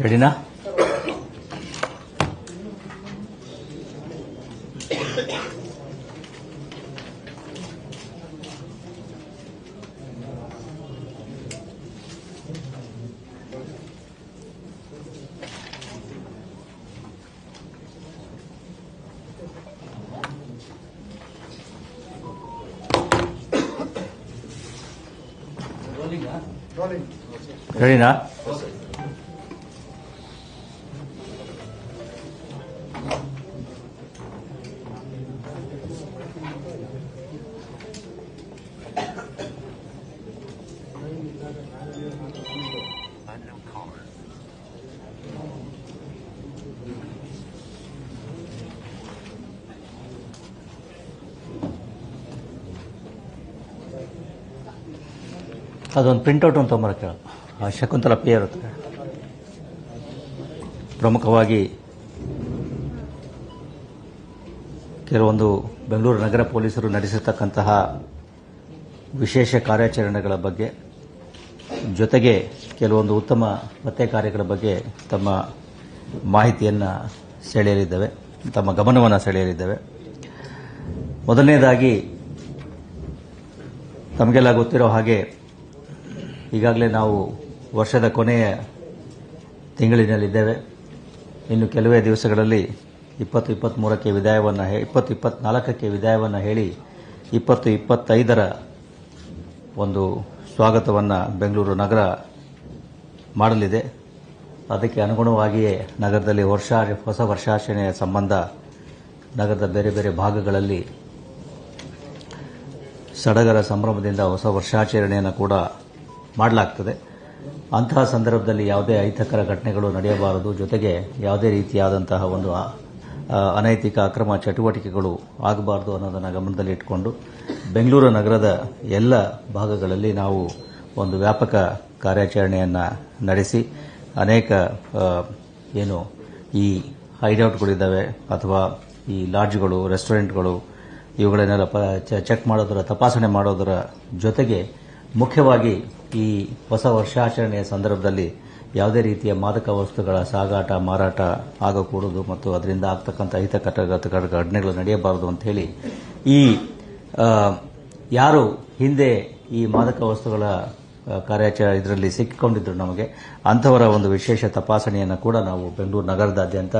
ರೆಡಿನಾ? ರೆಡಿನಾ? ಅದೊಂದು ಪ್ರಿಂಟೌಟ್ ಅಂತ ತೊಗೊಂಬರಕ್ಕೆ ಶಕುಂತಲಾ ಪಿ ಇರುತ್ತೆ. ಪ್ರಮುಖವಾಗಿ ಕೆಲವೊಂದು ಬೆಂಗಳೂರು ನಗರ ಪೊಲೀಸರು ನಡೆಸಿರ್ತಕ್ಕಂತಹ ವಿಶೇಷ ಕಾರ್ಯಾಚರಣೆಗಳ ಬಗ್ಗೆ, ಜೊತೆಗೆ ಕೆಲವೊಂದು ಉತ್ತಮ ಪತ್ತೆ ಕಾರ್ಯಗಳ ಬಗ್ಗೆ ತಮ್ಮ ಮಾಹಿತಿಯನ್ನು ಸೆಳೆಯಲಿದ್ದೇವೆ, ತಮ್ಮ ಗಮನವನ್ನು ಸೆಳೆಯಲಿದ್ದೇವೆ. ಮೊದಲನೇದಾಗಿ ತಮಗೆಲ್ಲ ಗೊತ್ತಿರೋ ಹಾಗೆ ಈಗಾಗಲೇ ನಾವು ವರ್ಷದ ಕೊನೆಯ ತಿಂಗಳಿನಲ್ಲಿದ್ದೇವೆ. ಇನ್ನು ಕೆಲವೇ ದಿವಸಗಳಲ್ಲಿ 2023ಕ್ಕೆ ವಿದಾಯವನ್ನು 2024ಕ್ಕೆ ವಿದಾಯವನ್ನು ಹೇಳಿ 2025ರ ಒಂದು ಸ್ವಾಗತವನ್ನು ಬೆಂಗಳೂರು ನಗರ ಮಾಡಲಿದೆ. ಅದಕ್ಕೆ ಅನುಗುಣವಾಗಿಯೇ ನಗರದಲ್ಲಿ ಹೊಸ ವರ್ಷಾಚರಣೆಯ ಸಂಬಂಧ ನಗರದ ಬೇರೆ ಬೇರೆ ಭಾಗಗಳಲ್ಲಿ ಸಡಗರ ಸಂಭ್ರಮದಿಂದ ಹೊಸ ವರ್ಷಾಚರಣೆಯನ್ನು ಕೂಡ ಮಾಡಲಾಗ್ತದೆ. ಅಂತಹ ಸಂದರ್ಭದಲ್ಲಿ ಯಾವುದೇ ಅಹಿತಕರ ಘಟನೆಗಳು ನಡೆಯಬಾರದು, ಜೊತೆಗೆ ಯಾವುದೇ ರೀತಿಯಾದಂತಹ ಒಂದು ಅನೈತಿಕ ಅಕ್ರಮ ಚಟುವಟಿಕೆಗಳು ಆಗಬಾರದು ಅನ್ನೋದನ್ನು ಗಮನದಲ್ಲಿಟ್ಟುಕೊಂಡು ಬೆಂಗಳೂರು ನಗರದ ಎಲ್ಲ ಭಾಗಗಳಲ್ಲಿ ನಾವು ಒಂದು ವ್ಯಾಪಕ ಕಾರ್ಯಾಚರಣೆಯನ್ನು ನಡೆಸಿ ಅನೇಕ ಏನು ಈ ಹೈಡೌಟ್ಗಳಿದ್ದಾವೆ ಅಥವಾ ಈ ಲಾಡ್ಜ್ಗಳು, ರೆಸ್ಟೋರೆಂಟ್ಗಳು ಇವುಗಳನ್ನೆಲ್ಲ ಚೆಕ್ ಮಾಡೋದರ, ತಪಾಸಣೆ ಮಾಡೋದರ ಜೊತೆಗೆ ಮುಖ್ಯವಾಗಿ ಈ ಹೊಸ ವರ್ಷಾಚರಣೆಯ ಸಂದರ್ಭದಲ್ಲಿ ಯಾವುದೇ ರೀತಿಯ ಮಾದಕ ವಸ್ತುಗಳ ಸಾಗಾಟ, ಮಾರಾಟ ಆಗಕೂಡದು ಮತ್ತು ಅದರಿಂದ ಆಗ್ತಕ್ಕಂಥ ಅಹಿತಕರ ಘಟನೆಗಳು ನಡೆಯಬಾರದು ಅಂತ ಹೇಳಿ ಈ ಯಾರು ಹಿಂದೆ ಈ ಮಾದಕ ವಸ್ತುಗಳ ಕಾರ್ಯಾಚರಣೆ ಇದರಲ್ಲಿ ಸಿಕ್ಕಿಕೊಂಡಿದ್ರು ನಮಗೆ ಅಂಥವರ ಒಂದು ವಿಶೇಷ ತಪಾಸಣೆಯನ್ನು ಕೂಡ ನಾವು ಬೆಂಗಳೂರು ನಗರದಾದ್ಯಂತ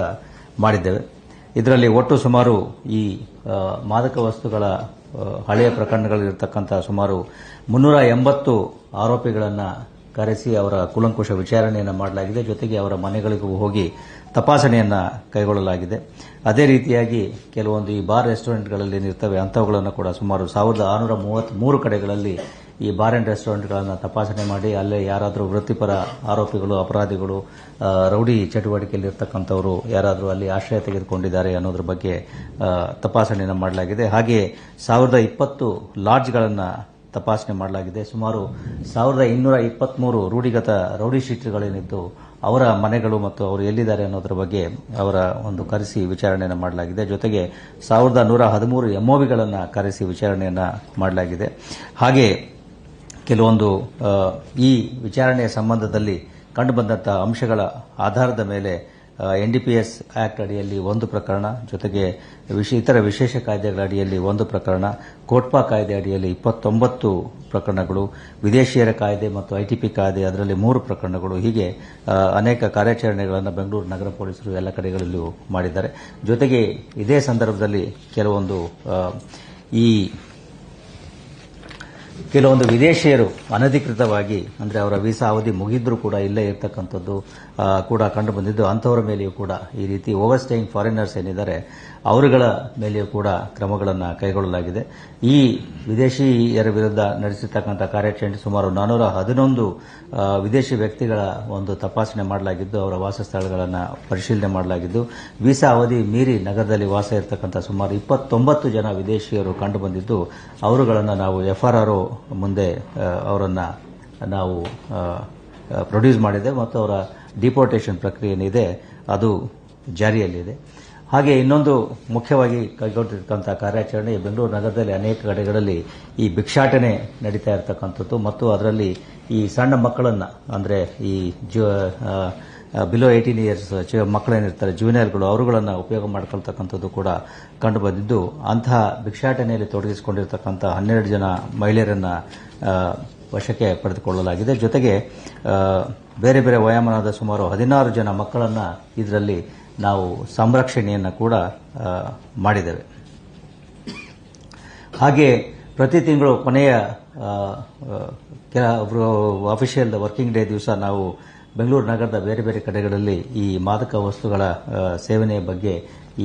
ಮಾಡಿದ್ದೇವೆ. ಇದರಲ್ಲಿ ಒಟ್ಟು ಸುಮಾರು ಈ ಮಾದಕ ವಸ್ತುಗಳ ಹಳೆಯ ಪ್ರಕರಣಗಳಿರತಕ್ಕಂಥ ಸುಮಾರು 380 ಆರೋಪಿಗಳನ್ನು ಕರೆಸಿ ಅವರ ಕೂಲಂಕುಷ ವಿಚಾರಣೆಯನ್ನು ಮಾಡಲಾಗಿದೆ. ಜೊತೆಗೆ ಅವರ ಮನೆಗಳಿಗೂ ಹೋಗಿ ತಪಾಸಣೆಯನ್ನು ಕೈಗೊಳ್ಳಲಾಗಿದೆ. ಅದೇ ರೀತಿಯಾಗಿ ಕೆಲವೊಂದು ಈ ಬಾರ್ ರೆಸ್ಟೋರೆಂಟ್ಗಳಲ್ಲಿ ಇರ್ತವೆ ಅಂಥವುಗಳನ್ನು ಕೂಡ ಸುಮಾರು 1633 ಕಡೆಗಳಲ್ಲಿ ಈ ಬಾರ್ ಅಂಡ್ ರೆಸ್ಟೋರೆಂಟ್ಗಳನ್ನು ತಪಾಸಣೆ ಮಾಡಿ ಅಲ್ಲೇ ಯಾರಾದರೂ ವೃತ್ತಿಪರ ಆರೋಪಿಗಳು, ಅಪರಾಧಿಗಳು, ರೌಡಿ ಚಟುವಟಿಕೆಯಲ್ಲಿ ಇರ್ತಕ್ಕಂಥವರು ಯಾರಾದರೂ ಅಲ್ಲಿ ಆಶ್ರಯ ತೆಗೆದುಕೊಂಡಿದ್ದಾರೆ ಅನ್ನೋದ್ರ ಬಗ್ಗೆ ತಪಾಸಣೆಯನ್ನು ಮಾಡಲಾಗಿದೆ. ಹಾಗೆಯೇ 1020 ಲಾಡ್ಜ್ಗಳನ್ನು ತಪಾಸಣೆ ಮಾಡಲಾಗಿದೆ. ಸುಮಾರು 1223 ರೂಢಿಗತ ರೌಡಿ ಶೀಟರ್ಗಳೇನಿದ್ದು ಅವರ ಮನೆಗಳು ಮತ್ತು ಅವರು ಎಲ್ಲಿದ್ದಾರೆ ಅನ್ನೋದ್ರ ಬಗ್ಗೆ ಅವರ ಒಂದು ಕರೆಸಿ ವಿಚಾರಣೆಯನ್ನು ಮಾಡಲಾಗಿದೆ. ಜೊತೆಗೆ 1113 ಎಂಒವಿಗಳನ್ನು ಕರೆಸಿ ವಿಚಾರಣೆಯನ್ನು ಮಾಡಲಾಗಿದೆ. ಹಾಗೆ ಕೆಲವೊಂದು ಈ ವಿಚಾರಣೆಯ ಸಂಬಂಧದಲ್ಲಿ ಕಂಡುಬಂದಂತಹ ಅಂಶಗಳ ಆಧಾರದ ಮೇಲೆ NDPS ಆಕ್ಟ್ ಅಡಿಯಲ್ಲಿ ಒಂದು ಪ್ರಕರಣ, ಜೊತೆಗೆ ಇತರ ವಿಶೇಷ ಕಾಯ್ದೆಗಳ ಅಡಿಯಲ್ಲಿ ಒಂದು ಪ್ರಕರಣ, ಕೋಟ್ಪಾ ಕಾಯ್ದೆ ಅಡಿಯಲ್ಲಿ 29 ಪ್ರಕರಣಗಳು, ವಿದೇಶಿಯರ ಕಾಯ್ದೆ ಮತ್ತು ITP ಕಾಯ್ದೆ ಅದರಲ್ಲಿ 3 ಪ್ರಕರಣಗಳು, ಹೀಗೆ ಅನೇಕ ಕಾರ್ಯಾಚರಣೆಗಳನ್ನು ಬೆಂಗಳೂರು ನಗರ ಪೊಲೀಸರು ಎಲ್ಲ ಕಡೆಗಳಲ್ಲೂ ಮಾಡಿದ್ದಾರೆ. ಜೊತೆಗೆ ಇದೇ ಸಂದರ್ಭದಲ್ಲಿ ಕೆಲವೊಂದು ವಿದೇಶಿಯರು ಅನಧಿಕೃತವಾಗಿ ಅಂದರೆ ಅವರ ವೀಸಾ ಅವಧಿ ಮುಗಿದ್ರೂ ಕೂಡ ಇಲ್ಲೇ ಇರತಕ್ಕಂಥದ್ದು ಕೂಡ ಕಂಡುಬಂದಿದ್ದು, ಅಂಥವರ ಮೇಲೆಯೂ ಕೂಡ ಈ ರೀತಿ ಓವರ್ ಸ್ಟೇಯಿಂಗ್ ಫಾರಿನರ್ಸ್ ಏನಿದ್ದಾರೆ ಅವರುಗಳ ಮೇಲೆಯೂ ಕೂಡ ಕ್ರಮಗಳನ್ನು ಕೈಗೊಳ್ಳಲಾಗಿದೆ. ಈ ವಿದೇಶಿಯರ ವಿರುದ್ಧ ನಡೆಸಿರ್ತಕ್ಕಂಥ ಕಾರ್ಯಾಚರಣೆ ಸುಮಾರು 411 ವಿದೇಶಿ ವ್ಯಕ್ತಿಗಳ ಒಂದು ತಪಾಸಣೆ ಮಾಡಲಾಗಿದ್ದು, ಅವರ ವಾಸಸ್ಥಳಗಳನ್ನು ಪರಿಶೀಲನೆ ಮಾಡಲಾಗಿದ್ದು, ವೀಸಾ ಅವಧಿ ಮೀರಿ ನಗರದಲ್ಲಿ ವಾಸ ಇರತಕ್ಕಂಥ ಸುಮಾರು 29 ಜನ ವಿದೇಶಿಯರು ಕಂಡುಬಂದಿದ್ದು, ಅವರುಗಳನ್ನು ನಾವು FRRO ಮುಂದೆ ಅವರನ್ನು ನಾವು ಪ್ರೊಡ್ಯೂಸ್ ಮಾಡಿದೆ ಮತ್ತು ಅವರ ಡಿಪೋರ್ಟೇಷನ್ ಪ್ರಕ್ರಿಯೆ ಏನಿದೆ ಅದು ಜಾರಿಯಲ್ಲಿದೆ. ಹಾಗೆ ಇನ್ನೊಂದು ಮುಖ್ಯವಾಗಿ ಕೈಗೊಂಡಿರ್ತಕ್ಕಂಥ ಕಾರ್ಯಾಚರಣೆ ಬೆಂಗಳೂರು ನಗರದಲ್ಲಿ ಅನೇಕ ಕಡೆಗಳಲ್ಲಿ ಈ ಭಿಕ್ಷಾಟನೆ ನಡೀತಾ ಇರತಕ್ಕಂಥದ್ದು ಮತ್ತು ಅದರಲ್ಲಿ ಈ ಸಣ್ಣ ಮಕ್ಕಳನ್ನು ಅಂದರೆ ಈ ಬಿಲೋ 18 ಇಯರ್ಸ್ ಮಕ್ಕಳೇನಿರ್ತಾರೆ ಜುವೆನೈಲ್ಗಳು ಅವರುಗಳನ್ನು ಉಪಯೋಗ ಮಾಡಿಕೊಳ್ತಕ್ಕಂಥದ್ದು ಕೂಡ ಕಂಡುಬಂದಿದ್ದು, ಅಂತಹ ಭಿಕ್ಷಾಟನೆಯಲ್ಲಿ ತೊಡಗಿಸಿಕೊಂಡಿರ್ತಕ್ಕಂಥ 12 ಜನ ಮಹಿಳೆಯರನ್ನು ವಶಕ್ಕೆ ಪಡೆದುಕೊಳ್ಳಲಾಗಿದೆ. ಜೊತೆಗೆ ಬೇರೆ ಬೇರೆ ವಯೋಮಾನದ ಸುಮಾರು 16 ಜನ ಮಕ್ಕಳನ್ನು ಇದರಲ್ಲಿ ನಾವು ಸಂರಕ್ಷಣೆಯನ್ನು ಕೂಡ ಮಾಡಿದ್ದೇವೆ. ಹಾಗೆ ಪ್ರತಿ ತಿಂಗಳು ಕೊನೆಯ ಅಫಿಷಿಯಲ್ ವರ್ಕಿಂಗ್ ಡೇ ದಿವಸ ನಾವು ಬೆಂಗಳೂರು ನಗರದ ಬೇರೆ ಬೇರೆ ಕಡೆಗಳಲ್ಲಿ ಈ ಮಾದಕ ವಸ್ತುಗಳ ಸೇವನೆಯ ಬಗ್ಗೆ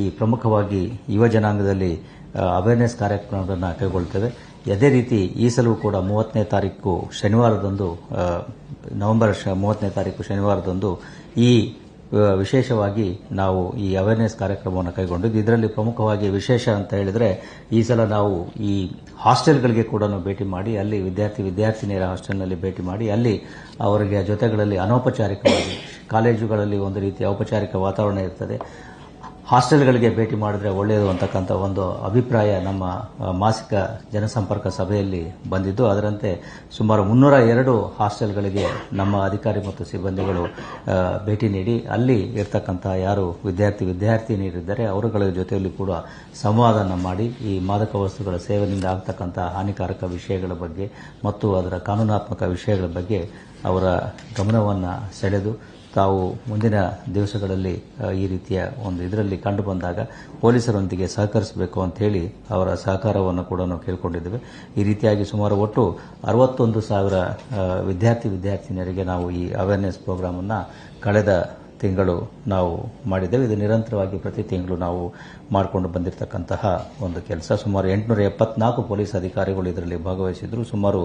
ಈ ಪ್ರಮುಖವಾಗಿ ಯುವ ಜನಾಂಗದಲ್ಲಿ ಅವೇರ್ನೆಸ್ ಕಾರ್ಯಕ್ರಮಗಳನ್ನು ಕೈಗೊಳ್ಳುತ್ತೇವೆ. ಅದೇ ರೀತಿ ಈ ಸಲವೂ ಕೂಡ 30ನೇ ತಾರೀಕು ಶನಿವಾರದಂದು ನವೆಂಬರ್ 30ನೇ ತಾರೀಕು ಶನಿವಾರದಂದು ಈ ವಿಶೇಷವಾಗಿ ನಾವು ಈ ಅವೇರ್ನೆಸ್ ಕಾರ್ಯಕ್ರಮವನ್ನು ಕೈಗೊಂಡಿದ್ದು, ಇದರಲ್ಲಿ ಪ್ರಮುಖವಾಗಿ ವಿಶೇಷ ಅಂತ ಹೇಳಿದರೆ ಈ ಸಲ ನಾವು ಈ ಹಾಸ್ಟೆಲ್ಗಳಿಗೆ ಕೂಡ ಭೇಟಿ ಮಾಡಿ ಅಲ್ಲಿ ವಿದ್ಯಾರ್ಥಿನಿಯರ ಹಾಸ್ಟೆಲ್ನಲ್ಲಿ ಭೇಟಿ ಮಾಡಿ ಅಲ್ಲಿ ಅವರಿಗೆ ಜೊತೆಗಳಲ್ಲಿ ಅನೌಪಚಾರಿಕವಾಗಿ ಕಾಲೇಜುಗಳಲ್ಲಿ ಒಂದು ರೀತಿಯ ಔಪಚಾರಿಕ ವಾತಾವರಣ ಇರ್ತದೆ, ಹಾಸ್ಟೆಲ್ಗಳಿಗೆ ಭೇಟಿ ಮಾಡಿದ್ರೆ ಒಳ್ಳೆಯದು ಅಂತಕ್ಕಂಥ ಒಂದು ಅಭಿಪ್ರಾಯ ನಮ್ಮ ಮಾಸಿಕ ಜನಸಂಪರ್ಕ ಸಭೆಯಲ್ಲಿ ಬಂದಿದ್ದು, ಅದರಂತೆ ಸುಮಾರು 302 ಹಾಸ್ಟೆಲ್ಗಳಿಗೆ ನಮ್ಮ ಅಧಿಕಾರಿ ಮತ್ತು ಸಿಬ್ಬಂದಿಗಳು ಭೇಟಿ ನೀಡಿ ಅಲ್ಲಿ ಇರ್ತಕ್ಕಂಥ ಯಾರು ವಿದ್ಯಾರ್ಥಿನಿಯರಿದ್ದಾರೆ ಅವರುಗಳ ಜೊತೆಯಲ್ಲಿ ಕೂಡ ಸಂವಾದನ ಮಾಡಿ ಈ ಮಾದಕ ವಸ್ತುಗಳ ಸೇವನೆಯಿಂದ ಆಗ್ತಕ್ಕಂಥ ಹಾನಿಕಾರಕ ವಿಷಯಗಳ ಬಗ್ಗೆ ಮತ್ತು ಅದರ ಕಾನೂನಾತ್ಮಕ ವಿಷಯಗಳ ಬಗ್ಗೆ ಅವರ ಗಮನವನ್ನು ಸೆಳೆದು ತಾವು ಮುಂದಿನ ದಿವಸಗಳಲ್ಲಿ ಈ ರೀತಿಯ ಒಂದು ಇದರಲ್ಲಿ ಕಂಡು ಬಂದಾಗ ಪೊಲೀಸರೊಂದಿಗೆ ಸಹಕರಿಸಬೇಕು ಅಂತ ಹೇಳಿ ಅವರ ಸಹಕಾರವನ್ನು ಕೂಡ ನಾವು ಕೇಳಿಕೊಂಡಿದ್ದೇವೆ. ಈ ರೀತಿಯಾಗಿ ಸುಮಾರು ಒಟ್ಟು 61,000 ವಿದ್ಯಾರ್ಥಿನಿಯರಿಗೆ ನಾವು ಈ ಅವೇರ್ನೆಸ್ ಪ್ರೋಗ್ರಾಮ್ ಅನ್ನು ಕಳೆದ ತಿಂಗಳು ನಾವು ಮಾಡಿದ್ದೇವೆ. ಇದು ನಿರಂತರವಾಗಿ ಪ್ರತಿ ತಿಂಗಳು ನಾವು ಮಾಡಿಕೊಂಡು ಬಂದಿರತಕ್ಕಂತಹ ಒಂದು ಕೆಲಸ. ಸುಮಾರು 874 ಪೊಲೀಸ್ ಅಧಿಕಾರಿಗಳು ಇದರಲ್ಲಿ ಭಾಗವಹಿಸಿದ್ರು. ಸುಮಾರು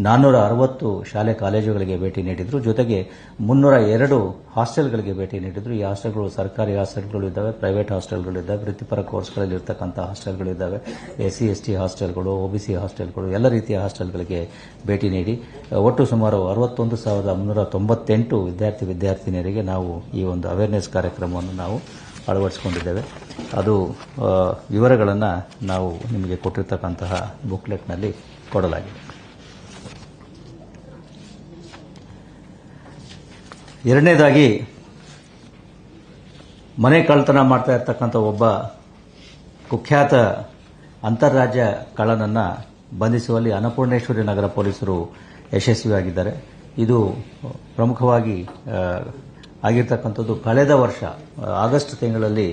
460 ಶಾಲೆ ಕಾಲೇಜುಗಳಿಗೆ ಭೇಟಿ ನೀಡಿದ್ರು. ಜೊತೆಗೆ 302 ಹಾಸ್ಟೆಲ್ಗಳಿಗೆ ಭೇಟಿ ನೀಡಿದ್ರು. ಈ ಹಾಸ್ಟೆಲ್ಗಳು ಸರ್ಕಾರಿ ಹಾಸ್ಟೆಲ್ಗಳು ಇದ್ದಾವೆ, ಪ್ರೈವೇಟ್ ಹಾಸ್ಟೆಲ್ಗಳು ಇದ್ದಾವೆ, ವೃತ್ತಿಪರ ಕೋರ್ಸ್ಗಳಲ್ಲಿ ಇರತಕ್ಕಂಥ ಹಾಸ್ಟೆಲ್ಗಳು ಇದ್ದಾವೆ, SC ST ಹಾಸ್ಟೆಲ್ಗಳು, OBC ಹಾಸ್ಟೆಲ್ಗಳು, ಎಲ್ಲ ರೀತಿಯ ಹಾಸ್ಟೆಲ್ಗಳಿಗೆ ಭೇಟಿ ನೀಡಿ ಒಟ್ಟು ಸುಮಾರು 61,398 ವಿದ್ಯಾರ್ಥಿನಿಯರಿಗೆ ನಾವು ಈ ಒಂದು ಅವೇರ್ನೆಸ್ ಕಾರ್ಯಕ್ರಮವನ್ನು ನಾವು ಅಳವಡಿಸಿಕೊಂಡಿದ್ದೇವೆ. ಅದು ವಿವರಗಳನ್ನು ನಾವು ನಿಮಗೆ ಕೊಟ್ಟಿರ್ತಕ್ಕಂತಹ ಬುಕ್ಲೆಟ್ನಲ್ಲಿ ಕೊಡಲಾಗಿದೆ. ಎರಡನೇದಾಗಿ ಮನೆ ಕಳ್ಳತನ ಮಾಡ್ತಾ ಇರ್ತಕ್ಕಂಥ ಒಬ್ಬ ಕುಖ್ಯಾತ ಅಂತಾರಾಜ್ಯ ಕಳ್ಳನನ್ನು ಬಂಧಿಸುವಲ್ಲಿ ಅನ್ನಪೂರ್ಣೇಶ್ವರಿ ನಗರ ಪೊಲೀಸರು ಯಶಸ್ವಿಯಾಗಿದ್ದಾರೆ. ಇದು ಪ್ರಮುಖವಾಗಿ ಆಗಿರ್ತಕ್ಕಂಥದ್ದು ಕಳೆದ ವರ್ಷ ಆಗಸ್ಟ್ ತಿಂಗಳಲ್ಲಿ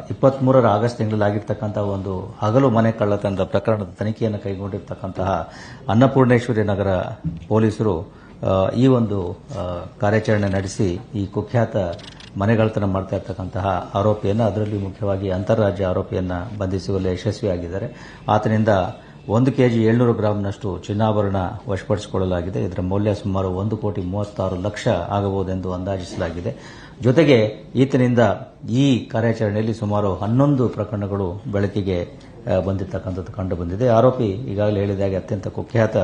23ರ ಆಗಸ್ಟ್ ತಿಂಗಳಲ್ಲಿ ಆಗಿರ್ತಕ್ಕಂಥ ಒಂದು ಹಗಲು ಮನೆ ಕಳ್ಳತನದ ಪ್ರಕರಣದ ತನಿಖೆಯನ್ನು ಕೈಗೊಂಡಿರ್ತಕ್ಕಂತಹ ಅನ್ನಪೂರ್ಣೇಶ್ವರಿ ನಗರ ಪೊಲೀಸರು ಈ ಒಂದು ಕಾರ್ಯಾಚರಣೆ ನಡೆಸಿ ಈ ಕುಖ್ಯಾತ ಮನೆಗಳ್ಳತನ ಮಾಡ್ತಾ ಇರ್ತಕ್ಕಂತಹ ಆರೋಪಿಯನ್ನು, ಅದರಲ್ಲಿ ಮುಖ್ಯವಾಗಿ ಅಂತಾರಾಜ್ಯ ಆರೋಪಿಯನ್ನು ಬಂಧಿಸುವಲ್ಲಿ ಯಶಸ್ವಿಯಾಗಿದ್ದಾರೆ. ಆತನಿಂದ 1 ಕೆಜಿ 700 ಗ್ರಾಂನಷ್ಟು ಚಿನ್ನಾಭರಣ ವಶಪಡಿಸಿಕೊಳ್ಳಲಾಗಿದೆ. ಇದರ ಮೌಲ್ಯ ಸುಮಾರು 1,36,00,000 ಆಗಬಹುದೆಂದು ಅಂದಾಜಿಸಲಾಗಿದೆ. ಜೊತೆಗೆ ಈತನಿಂದ ಈ ಕಾರ್ಯಾಚರಣೆಯಲ್ಲಿ ಸುಮಾರು 11 ಪ್ರಕರಣಗಳು ಬೆಳಕಿಗೆ ಬಂದಿರತಕ್ಕಂಥದ್ದು ಕಂಡು ಬಂದಿದೆ. ಆರೋಪಿ ಈಗಾಗಲೇ ಹೇಳಿದಾಗೆ ಅತ್ಯಂತ ಕುಖ್ಯಾತ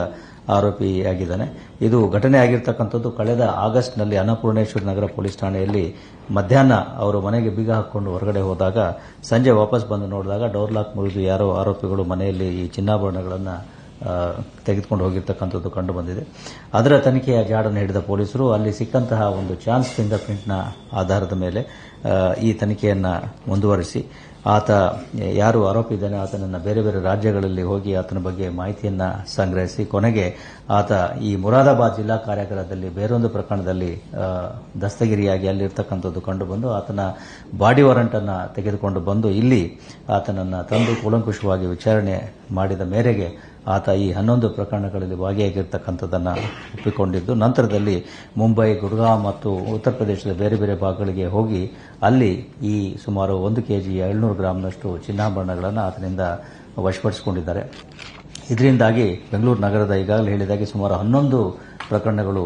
ಆರೋಪಿಯಾಗಿದ್ದಾನೆ. ಇದು ಘಟನೆ ಆಗಿರ್ತಕ್ಕಂಥದ್ದು ಕಳೆದ ಆಗಸ್ಟ್ನಲ್ಲಿ ಅನ್ನಪೂರ್ಣೇಶ್ವರಿ ನಗರ ಪೊಲೀಸ್ ಠಾಣೆಯಲ್ಲಿ ಮಧ್ಯಾಹ್ನ ಅವರು ಮನೆಗೆ ಬೀಗ ಹಾಕಿಕೊಂಡು ಹೊರಗಡೆ ಹೋದಾಗ ಸಂಜೆ ವಾಪಸ್ ಬಂದು ನೋಡಿದಾಗ ಡೋರ್ ಲಾಕ್ ಮುರಿದು ಯಾರೋ ಆರೋಪಿಗಳು ಮನೆಯಲ್ಲಿ ಈ ಚಿನ್ನಾಭರಣಗಳನ್ನು ತೆಗೆದುಕೊಂಡು ಹೋಗಿರ್ತಕ್ಕಂಥದ್ದು ಕಂಡು ಬಂದಿದೆ. ಅದರ ತನಿಖೆಯ ಜಾಡನ್ನು ಹಿಡಿದ ಪೊಲೀಸರು ಅಲ್ಲಿ ಸಿಕ್ಕಂತಹ ಒಂದು ಚಾನ್ಸ್ ಫಿಂಗರ್ ಪ್ರಿಂಟ್ನ ಆಧಾರದ ಮೇಲೆ ಈ ತನಿಖೆಯನ್ನು ಮುಂದುವರಿಸಿ ಆತ ಯಾರು ಆರೋಪಿ ಇದ್ದಾನೆ ಆತನನ್ನು ಬೇರೆ ಬೇರೆ ರಾಜ್ಯಗಳಲ್ಲಿ ಹೋಗಿ ಆತನ ಬಗ್ಗೆ ಮಾಹಿತಿಯನ್ನು ಸಂಗ್ರಹಿಸಿ ಕೊನೆಗೆ ಆತ ಈ ಮುರಾದಾಬಾದ್ ಜಿಲ್ಲಾ ಕಾರ್ಯಾಗಾರದಲ್ಲಿ ಬೇರೊಂದು ಪ್ರಕರಣದಲ್ಲಿ ದಸ್ತಗಿರಿಯಾಗಿ ಅಲ್ಲಿರ್ತಕ್ಕಂಥದ್ದು ಕಂಡುಬಂದು ಆತನ ಬಾಡಿ ವಾರಂಟನ್ನು ತೆಗೆದುಕೊಂಡು ಬಂದು ಇಲ್ಲಿ ಆತನನ್ನು ತಂದು ಕೂಲಂಕುಷವಾಗಿ ವಿಚಾರಣೆ ಮಾಡಿದ ಮೇರೆಗೆ ಆತ ಈ 11 ಪ್ರಕರಣಗಳಲ್ಲಿ ಭಾಗಿಯಾಗಿರ್ತಕ್ಕಂಥದ್ದನ್ನು ಒಪ್ಪಿಕೊಂಡಿದ್ದು, ನಂತರದಲ್ಲಿ ಮುಂಬೈ, ಗುಡ್ಗಾಂವ್ ಮತ್ತು ಉತ್ತರ ಪ್ರದೇಶದ ಬೇರೆ ಬೇರೆ ಭಾಗಗಳಿಗೆ ಹೋಗಿ ಅಲ್ಲಿ ಈ ಸುಮಾರು 1 ಕೆಜಿ 700 ಗ್ರಾಂನಷ್ಟು ಚಿನ್ನಾಭರಣಗಳನ್ನು ಆತನಿಂದ ವಶಪಡಿಸಿಕೊಂಡಿದ್ದಾರೆ. ಇದರಿಂದಾಗಿ ಬೆಂಗಳೂರು ನಗರದ ಈಗಾಗಲೇ ಹೇಳಿದಾಗೆ ಸುಮಾರು 11 ಪ್ರಕರಣಗಳು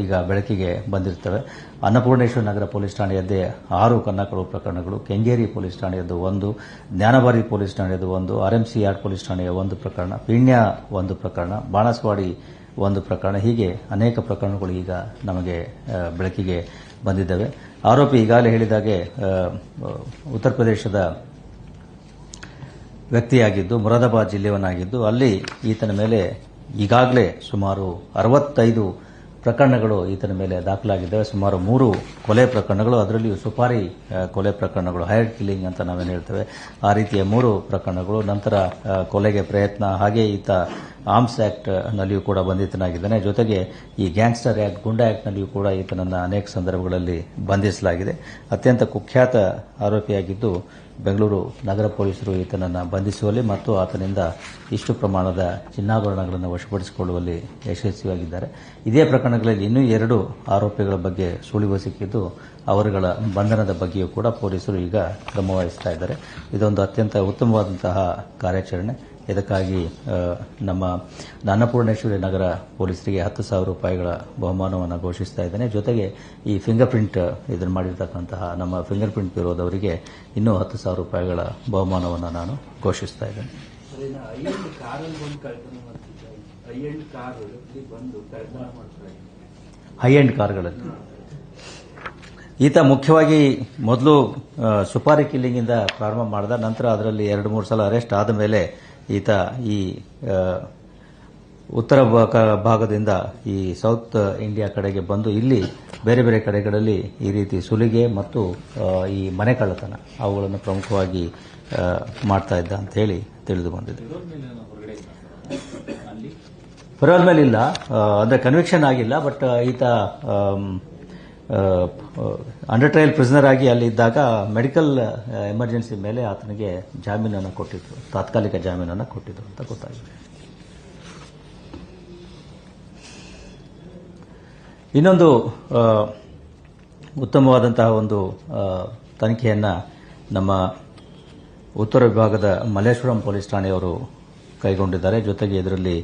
ಈಗ ಬೆಳಕಿಗೆ ಬಂದಿರ್ತವೆ. ಅನ್ನಪೂರ್ಣೇಶ್ವರ ನಗರ ಪೊಲೀಸ್ ಠಾಣೆಯದ್ದೇ 6 ಕನ್ನಕಳು ಪ್ರಕರಣಗಳು, ಕೆಂಗೇರಿ ಪೊಲೀಸ್ ಠಾಣೆಯದ್ದು 1, ಜ್ಞಾನಭಾರಿ ಪೊಲೀಸ್ ಠಾಣೆಯದ್ದು 1, ಆರ್ಎಂಸಿ ಯಾರ್ಡ್ ಪೊಲೀಸ್ ಠಾಣೆಯ 1 ಪ್ರಕರಣ, ಪೀಣ್ಯ 1 ಪ್ರಕರಣ, ಬಾಣಸ್ವಾಡಿ 1 ಪ್ರಕರಣ, ಹೀಗೆ ಅನೇಕ ಪ್ರಕರಣಗಳು ಈಗ ನಮಗೆ ಬೆಳಕಿಗೆ ಬಂದಿದ್ದಾವೆ. ಆರೋಪಿ ಈಗಾಗಲೇ ಹೇಳಿದಾಗೆ ಉತ್ತರ ಪ್ರದೇಶದ ವ್ಯಕ್ತಿಯಾಗಿದ್ದು, ಮುರಾದಾಬಾದ್ ಜಿಲ್ಲೆಯವನಾಗಿದ್ದು, ಅಲ್ಲಿ ಈತನ ಮೇಲೆ ಈಗಾಗಲೇ ಸುಮಾರು 65 ಪ್ರಕರಣಗಳು ಈತನ ಮೇಲೆ ದಾಖಲಾಗಿದ್ದಾವೆ. ಸುಮಾರು 3 ಕೊಲೆ ಪ್ರಕರಣಗಳು, ಅದರಲ್ಲಿಯೂ ಸುಪಾರಿ ಕೊಲೆ ಪ್ರಕರಣಗಳು, ಹೈಯರ್ ಕಿಲ್ಲಿಂಗ್ ಅಂತ ನಾವೇನು ಹೇಳ್ತೇವೆ, ಆ ರೀತಿಯ 3 ಪ್ರಕರಣಗಳು. ನಂತರ ಕೊಲೆಗೆ ಪ್ರಯತ್ನ, ಹಾಗೆ ಈತ ಆರ್ಮ್ಸ್ ಆಕ್ಟ್ ನಲ್ಲಿಯೂ ಕೂಡ ಬಂಧಿತನಾಗಿದ್ದಾನೆ. ಜೊತೆಗೆ ಈ ಗ್ಯಾಂಗ್ಸ್ಟರ್ ಆಕ್ಟ್, ಗುಂಡಾ ಆಕ್ಟ್ ನಲ್ಲಿಯೂ ಕೂಡ ಈತನನ್ನು ಅನೇಕ ಸಂದರ್ಭಗಳಲ್ಲಿ ಬಂಧಿಸಲಾಗಿದೆ. ಅತ್ಯಂತ ಕುಖ್ಯಾತ ಆರೋಪಿಯಾಗಿದ್ದು, ಬೆಂಗಳೂರು ನಗರ ಪೊಲೀಸರು ಈತನನ್ನು ಬಂಧಿಸುವಲ್ಲಿ ಮತ್ತು ಆತನಿಂದ ಇಷ್ಟು ಪ್ರಮಾಣದ ಚಿನ್ನಾಭರಣಗಳನ್ನು ವಶಪಡಿಸಿಕೊಳ್ಳುವಲ್ಲಿ ಯಶಸ್ವಿಯಾಗಿದ್ದಾರೆ. ಇದೇ ಪ್ರಕರಣಗಳಲ್ಲಿ ಇನ್ನೂ 2 ಆರೋಪಿಗಳ ಬಗ್ಗೆ ಸುಳಿವು ಸಿಕ್ಕಿದ್ದು, ಅವರುಗಳ ಬಂಧನದ ಬಗ್ಗೆಯೂ ಕೂಡ ಪೊಲೀಸರು ಈಗ ಕ್ರಮ ವಹಿಸ್ತಾ ಇದ್ದಾರೆ. ಇದೊಂದು ಅತ್ಯಂತ ಉತ್ತಮವಾದಂತಹ ಕಾರ್ಯಾಚರಣೆ. ಇದಕ್ಕಾಗಿ ನಮ್ಮ ಅನ್ನಪೂರ್ಣೇಶ್ವರಿ ನಗರ ಪೊಲೀಸರಿಗೆ 10,000 ರೂಪಾಯಿಗಳ ಬಹುಮಾನವನ್ನು ಘೋಷಿಸ್ತಾ ಇದ್ದೇನೆ. ಜೊತೆಗೆ ಈ ಫಿಂಗರ್ ಪ್ರಿಂಟ್ ಇದನ್ನು ಮಾಡಿರ್ತಕ್ಕಂತಹ ನಮ್ಮ ಫಿಂಗರ್ ಪ್ರಿಂಟ್ ಬ್ಯೂರೋದವರಿಗೆ ಇನ್ನೂ 10,000 ರೂಪಾಯಿಗಳ ಬಹುಮಾನವನ್ನು ನಾನು ಘೋಷಿಸ್ತಾ ಇದ್ದೇನೆ. ಹೈ ಎಂಡ್ ಕಾರ್ಗಳಲ್ಲಿ ಈತ ಮುಖ್ಯವಾಗಿ ಮೊದಲು ಸುಪಾರಿ ಕಿಲ್ಲಿಂಗಿಂದ ಪ್ರಾರಂಭ ಮಾಡಿದ. ನಂತರ ಅದರಲ್ಲಿ 2-3 ಸಲ ಅರೆಸ್ಟ್ ಆದ ಮೇಲೆ ಈತ ಈ ಉತ್ತರ ಭಾಗದಿಂದ ಈ ಸೌತ್ ಇಂಡಿಯಾ ಕಡೆಗೆ ಬಂದು ಇಲ್ಲಿ ಬೇರೆ ಬೇರೆ ಕಡೆಗಳಲ್ಲಿ ಈ ರೀತಿ ಸುಲಿಗೆ ಮತ್ತು ಈ ಮನೆ ಕಳ್ಳತನ ಅವುಗಳನ್ನು ಪ್ರಮುಖವಾಗಿ ಮಾಡ್ತಾ ಇದ್ದ ಅಂತ ಹೇಳಿ ತಿಳಿದು ಬಂದಿದೆ. ಪರೋಲ್ ಮೇಲೆ ಇಲ್ಲ, ಅಂದರೆ ಕನ್ವಿಕ್ಷನ್ ಆಗಿಲ್ಲ. ಬಟ್ ಈತ ಅಂಡರ್ ಟ್ರಯಲ್ ಪ್ರಿಸನರ್ ಆಗಿ ಅಲ್ಲಿ ಇದ್ದಾಗ ಮೆಡಿಕಲ್ ಎಮರ್ಜೆನ್ಸಿ ಮೇಲೆ ಆತನಿಗೆ ಜಾಮೀನನ್ನು ಕೊಟ್ಟಿದ್ರು, ತಾತ್ಕಾಲಿಕ ಜಾಮೀನನ್ನು ಕೊಟ್ಟಿದ್ರು ಅಂತ ಗೊತ್ತಾಗಿದೆ. ಇನ್ನೊಂದು ಉತ್ತಮವಾದಂತಹ ಒಂದು ತನಿಖೆಯನ್ನು ನಮ್ಮ ಉತ್ತರ ವಿಭಾಗದ ಮಲ್ಲೇಶ್ವರಂ ಪೊಲೀಸ್ ಠಾಣೆಯವರು ಕೈಗೊಂಡಿದ್ದಾರೆ. ಜೊತೆಗೆ ಇದರಲ್ಲಿ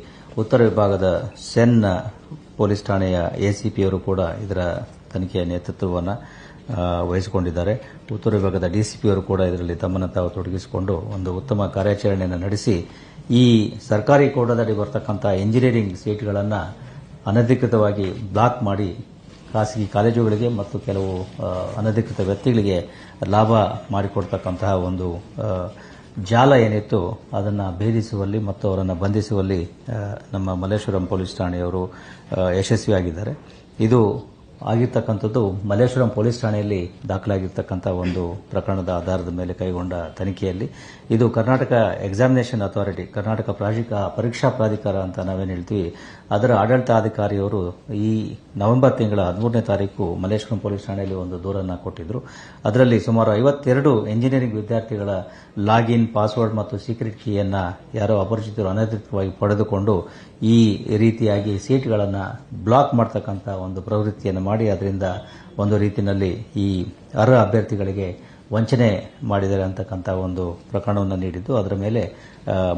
ಉತ್ತರ ವಿಭಾಗದ ಸೆನ್ ಪೊಲೀಸ್ ಠಾಣೆಯ ಎಸಿಪಿಯವರು ಕೂಡ ಇದರ ತನಿಖೆಯ ನೇತೃತ್ವವನ್ನು ವಹಿಸಿಕೊಂಡಿದ್ದಾರೆ. ಉತ್ತರ ವಿಭಾಗದ ಡಿಸಿಪಿಯವರು ಕೂಡ ಇದರಲ್ಲಿ ತಮ್ಮನ್ನು ತಾವು ತೊಡಗಿಸಿಕೊಂಡು ಒಂದು ಉತ್ತಮ ಕಾರ್ಯಾಚರಣೆಯನ್ನು ನಡೆಸಿ ಈ ಸರ್ಕಾರಿ ಕೋಟಾದಡಿ ಬರತಕ್ಕಂಥ ಇಂಜಿನಿಯರಿಂಗ್ ಸೀಟ್ಗಳನ್ನು ಅನಧಿಕೃತವಾಗಿ ಬ್ಲಾಕ್ ಮಾಡಿ ಖಾಸಗಿ ಕಾಲೇಜುಗಳಿಗೆ ಮತ್ತು ಕೆಲವು ಅನಧಿಕೃತ ವ್ಯಕ್ತಿಗಳಿಗೆ ಲಾಭ ಮಾಡಿಕೊಡ್ತಕ್ಕಂತಹ ಒಂದು ಜಾಲ ಏನಿತ್ತು ಅದನ್ನು ಭೇದಿಸುವಲ್ಲಿ ಮತ್ತು ಅವರನ್ನು ಬಂಧಿಸುವಲ್ಲಿ ನಮ್ಮ ಮಲ್ಲೇಶ್ವರಂ ಪೊಲೀಸ್ ಠಾಣೆಯವರು ಯಶಸ್ವಿಯಾಗಿದ್ದಾರೆ. ಇದು ಆಗಿರ್ತಕ್ಕಂಥದ್ದು ಮಲ್ಲೇಶ್ವರಂ ಪೊಲೀಸ್ ಠಾಣೆಯಲ್ಲಿ ದಾಖಲಾಗಿರ್ತಕ್ಕಂಥ ಒಂದು ಪ್ರಕರಣದ ಆಧಾರದ ಮೇಲೆ ಕೈಗೊಂಡ ತನಿಖೆಯಲ್ಲಿ. ಇದು ಕರ್ನಾಟಕ ಎಕ್ಸಾಮಿನೇಷನ್ ಅಥಾರಿಟಿ, ಕರ್ನಾಟಕ ಪರೀಕ್ಷಾ ಪ್ರಾಧಿಕಾರ ಅಂತ ನಾವೇನು ಹೇಳ್ತೀವಿ, ಅದರ ಆಡಳಿತಾಧಿಕಾರಿಯವರು ಈ ನವೆಂಬರ್ ತಿಂಗಳ 13ನೇ ತಾರೀಕು ಮಲ್ಲೇಶ್ವರಂ ಪೊಲೀಸ್ ಠಾಣೆಯಲ್ಲಿ ಒಂದು ದೂರನ್ನು ಕೊಟ್ಟಿದ್ದರು. ಅದರಲ್ಲಿ ಸುಮಾರು 52 ಎಂಜಿನಿಯರಿಂಗ್ ವಿದ್ಯಾರ್ಥಿಗಳ ಲಾಗಿನ್, ಪಾಸ್ವರ್ಡ್ ಮತ್ತು ಸೀಕ್ರೆಟ್ ಕೀಯನ್ನು ಯಾರೋ ಅಪರಿಚಿತರು ಅನಧಿಕೃತವಾಗಿ ಪಡೆದುಕೊಂಡು ಈ ರೀತಿಯಾಗಿ ಸೀಟ್ಗಳನ್ನು ಬ್ಲಾಕ್ ಮಾಡ್ತಕ್ಕಂಥ ಒಂದು ಪ್ರವೃತ್ತಿಯನ್ನು ಮಾಡಿ ಅದರಿಂದ ಒಂದು ರೀತಿಯಲ್ಲಿ ಈ ಅರ್ಹ ಅಭ್ಯರ್ಥಿಗಳಿಗೆ ವಂಚನೆ ಮಾಡಿದ್ದಾರೆ ಅಂತಕ್ಕಂಥ ಒಂದು ಪ್ರಕರಣವನ್ನು ನೀಡಿದ್ದು, ಅದರ ಮೇಲೆ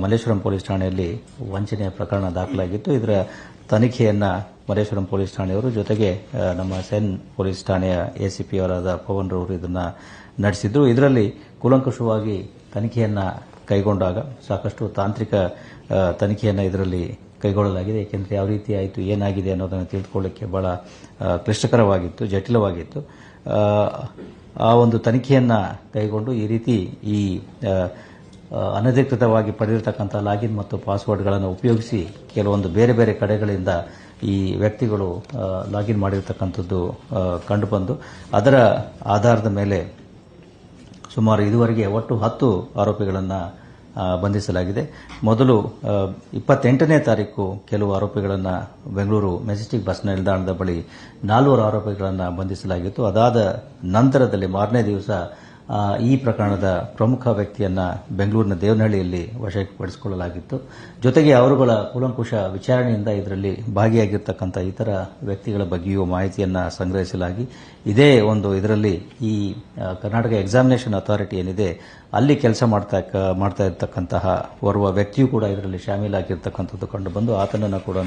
ಮಲ್ಲೇಶ್ವರಂ ಪೊಲೀಸ್ ಠಾಣೆಯಲ್ಲಿ ವಂಚನೆಯ ಪ್ರಕರಣ ದಾಖಲಾಗಿತ್ತು. ಇದರ ತನಿಖೆಯನ್ನು ಮಲ್ಲೇಶ್ವರಂ ಪೊಲೀಸ್ ಠಾಣೆಯವರು ಜೊತೆಗೆ ನಮ್ಮ ಸೆನ್ ಪೊಲೀಸ್ ಠಾಣೆಯ ಎಸಿಪಿ ಅವರಾದ ಪವನ್ ರವರು ಇದನ್ನು ನಡೆಸಿದ್ರು. ಇದರಲ್ಲಿ ಕೂಲಂಕಷವಾಗಿ ತನಿಖೆಯನ್ನು ಕೈಗೊಂಡಾಗ ಸಾಕಷ್ಟು ತಾಂತ್ರಿಕ ತನಿಖೆಯನ್ನು ಇದರಲ್ಲಿ ಕೈಗೊಳ್ಳಲಾಗಿದೆ. ಏಕೆಂದರೆ ಯಾವ ರೀತಿ ಆಯಿತು, ಏನಾಗಿದೆ ಅನ್ನೋದನ್ನು ತಿಳಿದುಕೊಳ್ಳಲಿಕ್ಕೆ ಬಹಳ ಕ್ಲಿಷ್ಟಕರವಾಗಿತ್ತು, ಜಟಿಲವಾಗಿತ್ತು. ಆ ಒಂದು ತನಿಖೆಯನ್ನು ಕೈಗೊಂಡು ಈ ರೀತಿ ಈ ಅನಧಿಕೃತವಾಗಿ ಪಡೆದಿರತಕ್ಕಂಥ ಲಾಗಿನ್ ಮತ್ತು ಪಾಸ್ವರ್ಡ್ಗಳನ್ನು ಉಪಯೋಗಿಸಿ ಕೆಲವೊಂದು ಬೇರೆ ಬೇರೆ ಕಡೆಗಳಿಂದ ಈ ವ್ಯಕ್ತಿಗಳು ಲಾಗಿನ್ ಮಾಡಿರ್ತಕ್ಕಂಥದ್ದು ಕಂಡುಬಂದು ಅದರ ಆಧಾರದ ಮೇಲೆ ಸುಮಾರು ಇದುವರೆಗೆ ಒಟ್ಟು 10 ಆರೋಪಿಗಳನ್ನು ಬಂಧಿಸಲಾಗಿದೆ. ಮೊದಲು 28ನೇ ತಾರೀಕು ಕೆಲವು ಆರೋಪಿಗಳನ್ನು ಬೆಂಗಳೂರು ಮೆಜೆಸ್ಟಿಕ್ ಬಸ್ ನಿಲ್ದಾಣದ ಬಳಿ 4 ಆರೋಪಿಗಳನ್ನು ಬಂಧಿಸಲಾಗಿತ್ತು. ಅದಾದ ನಂತರದಲ್ಲಿ ಮಾರನೇ ದಿವಸ ಈ ಪ್ರಕರಣದ ಪ್ರಮುಖ ವ್ಯಕ್ತಿಯನ್ನ ಬೆಂಗಳೂರಿನ ದೇವನಹಳ್ಳಿಯಲ್ಲಿ ವಶಪಡಿಸಿಕೊಳ್ಳಲಾಗಿತ್ತು. ಜೊತೆಗೆ ಅವರುಗಳ ಕೂಲಂಕುಷ ವಿಚಾರಣೆಯಿಂದ ಇದರಲ್ಲಿ ಭಾಗಿಯಾಗಿರ್ತಕ್ಕಂಥ ಇತರ ವ್ಯಕ್ತಿಗಳ ಬಗ್ಗೆಯೂ ಮಾಹಿತಿಯನ್ನ ಸಂಗ್ರಹಿಸಲಾಗಿ ಇದೇ ಒಂದು ಇದರಲ್ಲಿ ಈ ಕರ್ನಾಟಕ ಎಕ್ಸಾಮಿನೇಷನ್ ಅಥಾರಿಟಿ ಏನಿದೆ ಅಲ್ಲಿ ಕೆಲಸ ಮಾಡ್ತಾ ಇರತಕ್ಕಂತಹ ಓರ್ವ ವ್ಯಕ್ತಿಯೂ ಕೂಡ ಇದರಲ್ಲಿ ಶಾಮೀಲಾಗಿರ್ತಕ್ಕಂಥದ್ದು ಕಂಡು ಬಂದು ಆತನನ್ನು ಕೂಡ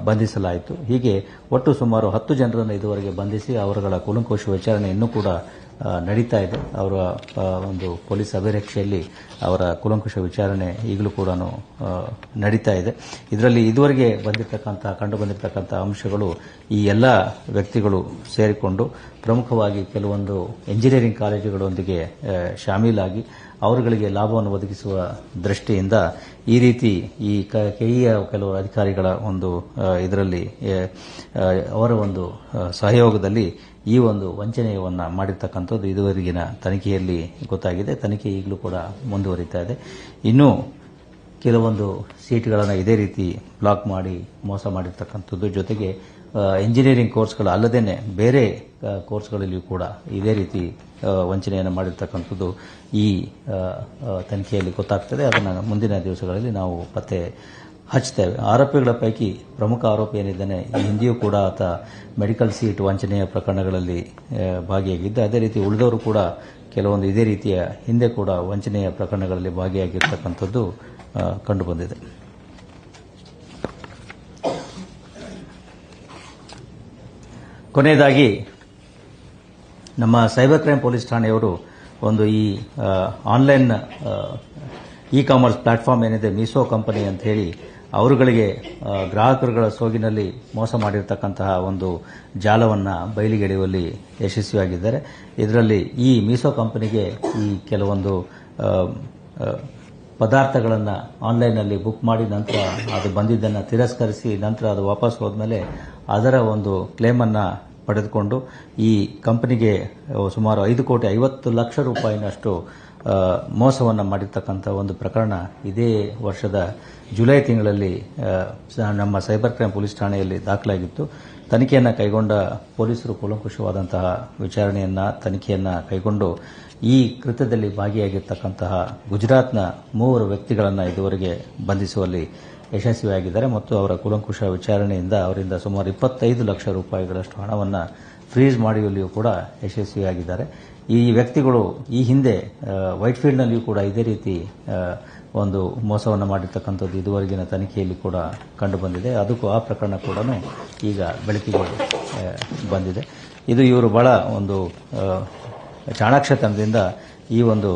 ಬಂಧಿಸಲಾಯಿತು. ಹೀಗೆ ಒಟ್ಟು ಸುಮಾರು 10 ಜನರನ್ನು ಇದುವರೆಗೆ ಬಂಧಿಸಿ ಅವರುಗಳ ಕೂಲಂಕುಷ ವಿಚಾರಣೆ ಇನ್ನೂ ಕೂಡ ನಡೀತಾ ಇದೆ. ಅವರ ಒಂದು ಪೊಲೀಸ್ ಅಭಿರಕ್ಷೆಯಲ್ಲಿ ಅವರ ಕೂಲಂಕುಷ ವಿಚಾರಣೆ ಈಗಲೂ ಕೂಡ ನಡೀತಾ ಇದೆ. ಇದರಲ್ಲಿ ಇದುವರೆಗೆ ಕಂಡು ಬಂದಿರತಕ್ಕಂಥ ಅಂಶಗಳು ಈ ಎಲ್ಲ ವ್ಯಕ್ತಿಗಳು ಸೇರಿಕೊಂಡು ಪ್ರಮುಖವಾಗಿ ಕೆಲವೊಂದು ಎಂಜಿನಿಯರಿಂಗ್ ಕಾಲೇಜುಗಳೊಂದಿಗೆ ಶಾಮೀಲಾಗಿ ಅವರುಗಳಿಗೆ ಲಾಭವನ್ನು ಒದಗಿಸುವ ದೃಷ್ಟಿಯಿಂದ ಈ ರೀತಿ ಈ ಕೆಇಎ ಕೆಲವು ಅಧಿಕಾರಿಗಳ ಒಂದು ಇದರಲ್ಲಿ ಅವರ ಒಂದು ಸಹಯೋಗದಲ್ಲಿ ಈ ಒಂದು ವಂಚನೆಯನ್ನ ಮಾಡಿರ್ತಕ್ಕಂಥದ್ದು ಇದುವರೆಗಿನ ತನಿಖೆಯಲ್ಲಿ ಗೊತ್ತಾಗಿದೆ. ತನಿಖೆ ಈಗಲೂ ಕೂಡ ಮುಂದುವರಿತಾ ಇದೆ. ಇನ್ನೂ ಕೆಲವೊಂದು ಸೀಟ್ಗಳನ್ನು ಇದೇ ರೀತಿ ಬ್ಲಾಕ್ ಮಾಡಿ ಮೋಸ ಮಾಡಿರ್ತಕ್ಕಂಥದ್ದು, ಜೊತೆಗೆ ಇಂಜಿನಿಯರಿಂಗ್ ಕೋರ್ಸ್ಗಳು ಅಲ್ಲದೇನೆ ಬೇರೆ ಕೋರ್ಸ್ಗಳಲ್ಲಿಯೂ ಕೂಡ ಇದೇ ರೀತಿ ವಂಚನೆಯನ್ನು ಮಾಡಿರ್ತಕ್ಕಂಥದ್ದು ಈ ತನಿಖೆಯಲ್ಲಿ ಗೊತ್ತಾಗ್ತದೆ. ಅದನ್ನು ಮುಂದಿನ ದಿವಸಗಳಲ್ಲಿ ನಾವು ಪತ್ತೆ ಹಚ್ತೇವೆ. ಆರೋಪಿಗಳ ಪೈಕಿ ಪ್ರಮುಖ ಆರೋಪಿ ಏನಿದ್ದಾನೆ, ಈ ಹಿಂದೆಯೂ ಕೂಡ ಆತ ಮೆಡಿಕಲ್ ಸೀಟ್ ವಂಚನೆಯ ಪ್ರಕರಣಗಳಲ್ಲಿ ಭಾಗಿಯಾಗಿದ್ದ. ಅದೇ ರೀತಿ ಉಳಿದವರು ಕೂಡ ಕೆಲವೊಂದು ಇದೇ ರೀತಿಯ ಹಿಂದೆ ಕೂಡ ವಂಚನೆಯ ಪ್ರಕರಣಗಳಲ್ಲಿ ಭಾಗಿಯಾಗಿರ್ತಕ್ಕಂಥದ್ದು ಕಂಡುಬಂದಿದೆ. ಕೊನೆಯದಾಗಿ ನಮ್ಮ ಸೈಬರ್ ಕ್ರೈಮ್ ಪೊಲೀಸ್ ಠಾಣೆಯವರು ಒಂದು ಈ ಆನ್ಲೈನ್ ಇ ಕಾಮರ್ಸ್ ಪ್ಲಾಟ್ಫಾರ್ಮ್ ಏನಿದೆ ಮೀಸೋ ಕಂಪನಿ ಅಂತ ಹೇಳಿ ಅವರುಗಳಿಗೆ ಗ್ರಾಹಕರುಗಳ ಸೋಗಿನಲ್ಲಿ ಮೋಸ ಮಾಡಿರ್ತಕ್ಕಂತಹ ಒಂದು ಜಾಲವನ್ನು ಬಯಲಿಗೆಳೆಯುವಲ್ಲಿ ಯಶಸ್ವಿಯಾಗಿದ್ದಾರೆ. ಇದರಲ್ಲಿ ಈ ಮೀಸೋ ಕಂಪನಿಗೆ ಈ ಕೆಲವೊಂದು ಪದಾರ್ಥಗಳನ್ನು ಆನ್ಲೈನ್ನಲ್ಲಿ ಬುಕ್ ಮಾಡಿ ನಂತರ ಅದು ಬಂದಿದ್ದನ್ನು ತಿರಸ್ಕರಿಸಿ ನಂತರ ಅದು ವಾಪಸ್ ಹೋದ್ಮೇಲೆ ಅದರ ಒಂದು ಕ್ಲೇಮನ್ನು ಪಡೆದುಕೊಂಡು ಈ ಕಂಪನಿಗೆ ಸುಮಾರು 5,50,00,000 ರೂಪಾಯಿನಷ್ಟು ಮೋಸವನ್ನು ಮಾಡಿರ್ತಕ್ಕಂಥ ಒಂದು ಪ್ರಕರಣ ಇದೇ ವರ್ಷದ ಜುಲೈ ತಿಂಗಳಲ್ಲಿ ನಮ್ಮ ಸೈಬರ್ ಕ್ರೈಮ್ ಪೊಲೀಸ್ ಠಾಣೆಯಲ್ಲಿ ದಾಖಲಾಗಿತ್ತು. ತನಿಖೆಯನ್ನು ಕೈಗೊಂಡ ಪೊಲೀಸರು ಕೂಲಂಕುಷವಾದಂತಹ ತನಿಖೆಯನ್ನು ಕೈಗೊಂಡು ಈ ಕೃತ್ಯದಲ್ಲಿ ಭಾಗಿಯಾಗಿರ್ತಕ್ಕಂತಹ ಗುಜರಾತ್ನ 3 ವ್ಯಕ್ತಿಗಳನ್ನು ಇದುವರೆಗೆ ಬಂಧಿಸುವಲ್ಲಿ ಯಶಸ್ವಿಯಾಗಿದ್ದಾರೆ ಮತ್ತು ಅವರ ಕೂಲಂಕುಷ ವಿಚಾರಣೆಯಿಂದ ಅವರಿಂದ ಸುಮಾರು 25 ಲಕ್ಷ ರೂಪಾಯಿಗಳಷ್ಟು ಹಣವನ್ನು ಫ್ರೀಸ್ ಮಾಡುವಲ್ಲಿಯೂ ಕೂಡ ಯಶಸ್ವಿಯಾಗಿದ್ದಾರೆ. ಈ ವ್ಯಕ್ತಿಗಳು ಈ ಹಿಂದೆ ವೈಟ್ಫೀಲ್ಡ್ನಲ್ಲಿಯೂ ಕೂಡ ಇದೇ ರೀತಿ ಒಂದು ಮೋಸವನ್ನು ಮಾಡಿರ್ತಕ್ಕಂಥದ್ದು ಇದುವರೆಗಿನ ತನಿಖೆಯಲ್ಲಿ ಕೂಡ ಕಂಡುಬಂದಿದೆ. ಅದಕ್ಕೂ ಆ ಪ್ರಕರಣ ಕೂಡ ಈಗ ಬೆಳಕಿಗೆ ಬಂದಿದೆ. ಇದು ಇವರು ಬಹಳ ಒಂದು ಚಾಣಾಕ್ಷತನದಿಂದ ಈ ಒಂದು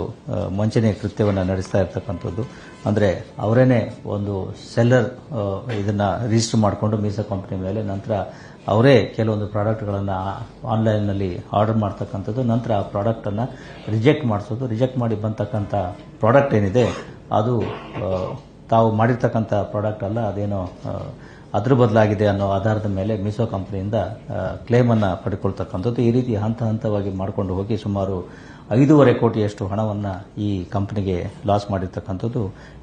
ವಂಚನೆ ಕೃತ್ಯವನ್ನು ನಡೆಸ್ತಾ ಇರ್ತಕ್ಕಂಥದ್ದು. ಅಂದರೆ ಅವರೇನೆ ಒಂದು ಸೆಲ್ಲರ್ ಇದನ್ನು ರಿಜಿಸ್ಟರ್ ಮಾಡಿಕೊಂಡು ಮೀಸೋ ಕಂಪನಿ ಮೇಲೆ ನಂತರ ಅವರೇ ಕೆಲವೊಂದು ಪ್ರಾಡಕ್ಟ್ಗಳನ್ನು ಆನ್ಲೈನ್ನಲ್ಲಿ ಆರ್ಡರ್ ಮಾಡ್ತಕ್ಕಂಥದ್ದು, ನಂತರ ಆ ಪ್ರಾಡಕ್ಟನ್ನು ರಿಜೆಕ್ಟ್ ಮಾಡಿಸೋದು. ರಿಜೆಕ್ಟ್ ಮಾಡಿ ಬಂತಕ್ಕಂಥ ಪ್ರಾಡಕ್ಟ್ ಏನಿದೆ ಅದು ತಾವು ಮಾಡಿರ್ತಕ್ಕಂಥ ಪ್ರಾಡಕ್ಟ್ ಅಲ್ಲ, ಅದೇನೋ ಅದ್ರ ಬದಲಾಗಿದೆ ಅನ್ನೋ ಆಧಾರದ ಮೇಲೆ ಮೀಸೋ ಕಂಪನಿಯಿಂದ ಕ್ಲೇಮನ್ನು ಪಡ್ಕೊಳ್ತಕ್ಕಂಥದ್ದು. ಈ ರೀತಿ ಹಂತ ಹಂತವಾಗಿ ಮಾಡಿಕೊಂಡು ಹೋಗಿ ಸುಮಾರು 5.5 ಕೋಟಿಯಷ್ಟು ಹಣವನ್ನು ಈ ಕಂಪನಿಗೆ ಲಾಸ್ ಮಾಡಿರ್ತಕ್ಕಂಥದ್ದು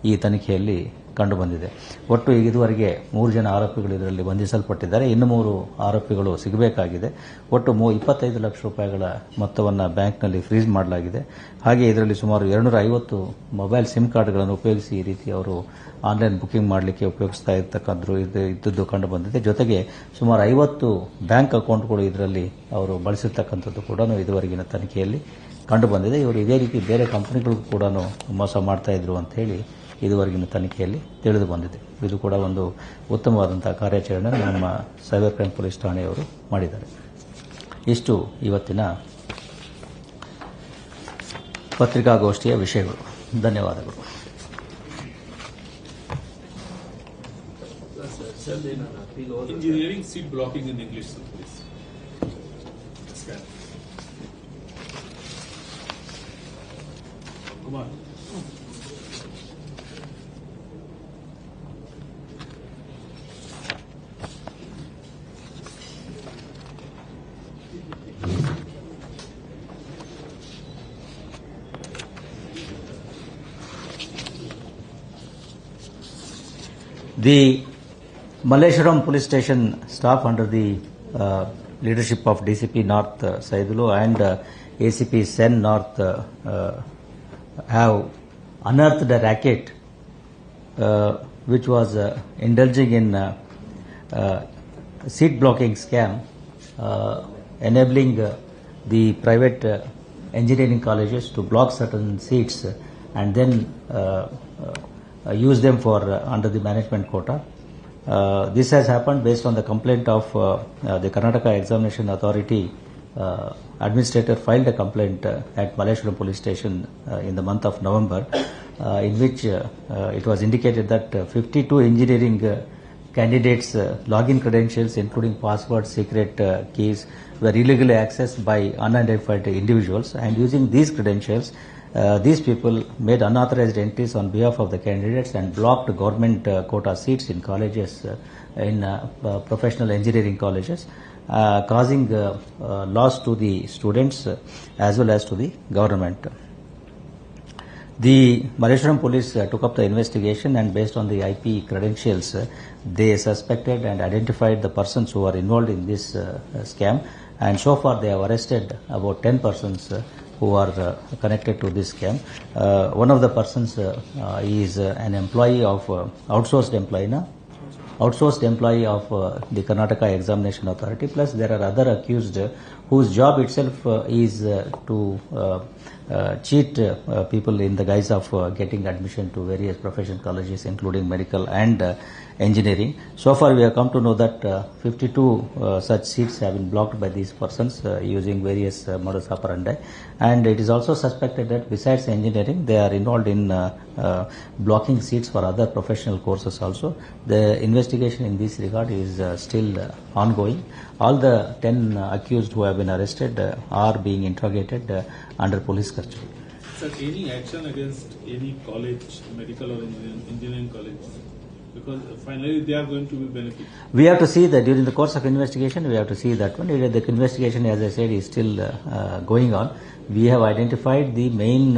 ಈ ತನಿಖೆಯಲ್ಲಿ ಕಂಡುಬಂದಿದೆ. ಒಟ್ಟು ಇದುವರೆಗೆ 3 ಜನ ಆರೋಪಿಗಳು ಇದರಲ್ಲಿ ಬಂಧಿಸಲ್ಪಟ್ಟಿದ್ದಾರೆ. ಇನ್ನು 3 ಆರೋಪಿಗಳು ಸಿಗಬೇಕಾಗಿದೆ. ಒಟ್ಟು 25 ಲಕ್ಷ ರೂಪಾಯಿಗಳ ಮೊತ್ತವನ್ನು ಬ್ಯಾಂಕ್ನಲ್ಲಿ ಫ್ರೀಸ್ ಮಾಡಲಾಗಿದೆ. ಹಾಗೆ ಇದರಲ್ಲಿ ಸುಮಾರು 250 ಮೊಬೈಲ್ ಸಿಮ್ ಕಾರ್ಡ್ಗಳನ್ನು ಉಪಯೋಗಿಸಿ ಈ ರೀತಿ ಅವರು ಆನ್ಲೈನ್ ಬುಕಿಂಗ್ ಮಾಡಲಿಕ್ಕೆ ಉಪಯೋಗಿಸ್ತಾ ಇದ್ದದ್ದು ಕಂಡುಬಂದಿದೆ. ಜೊತೆಗೆ ಸುಮಾರು 50 ಬ್ಯಾಂಕ್ ಅಕೌಂಟ್ಗಳು ಇದರಲ್ಲಿ ಅವರು ಬಳಸಿರ್ತಕ್ಕಂಥದ್ದು ಕೂಡ ಇದುವರೆಗಿನ ತನಿಖೆಯಲ್ಲಿ ಕಂಡುಬಂದಿದೆ. ಇವರು ಇದೇ ರೀತಿ ಬೇರೆ ಕಂಪನಿಗಳಿಗೂ ಕೂಡ ಮೋಸ ಮಾಡ್ತಾ ಇದ್ರು ಅಂತ ಹೇಳಿ ಇದುವರೆಗಿನ ತನಿಖೆಯಲ್ಲಿ ತಿಳಿದು ಬಂದಿದೆ. ಇದು ಕೂಡ ಒಂದು ಉತ್ತಮವಾದಂತಹ ಕಾರ್ಯಾಚರಣೆ ನಮ್ಮ ಸೈಬರ್ ಕ್ರೈಮ್ ಪೊಲೀಸ್ ಠಾಣೆಯವರು ಮಾಡಿದ್ದಾರೆ. ಇಷ್ಟು ಇವತ್ತಿನ ಪತ್ರಿಕಾಗೋಷ್ಠಿಯ ವಿಷಯಗಳು. ಧನ್ಯವಾದಗಳು. Engineering seat blocking in English, please. Scan. Kumar. The Malleshwaram police station staff under the leadership of DCP North Saidulu and ACP Sen North have unearthed a racket which was indulging in seat blocking scam, enabling the private engineering colleges to block certain seats and then use them for under the management quota. This has happened based on the complaint of the Karnataka Examination Authority. Administrator filed a complaint at Malleshwaram Police Station in the month of November, in which it was indicated that 52 engineering candidates' login credentials, including passwords, secret keys, were illegally accessed by unidentified individuals, and using these credentials, these people made unauthorized entries on behalf of the candidates and blocked government quota seats in colleges, in professional engineering colleges, causing loss to the students as well as to the government. The Malleshwaram police took up the investigation, and based on the IP credentials, they suspected and identified the persons who were involved in this scam, and so far they have arrested about 10 persons who are connected to this scam. One of the persons is an employee of outsourced employee of the Karnataka Examination Authority, plus there are other accused whose job itself is to cheat people in the guise of getting admission to various professional colleges, including medical and engineering. So far we have come to know that 52 such seats have been blocked by these persons using various modus operandi, and it is also suspected that besides engineering they are involved in blocking seats for other professional courses also. The investigation in this regard is still ongoing. All the 10 accused who have been arrested are being interrogated under police custody. Sir, any action against any college, medical or engineering college? Because finally they are going to be benefited. We have to see that during the course of investigation, we have to see that one. The investigation, as I said, is still going on. We have identified the main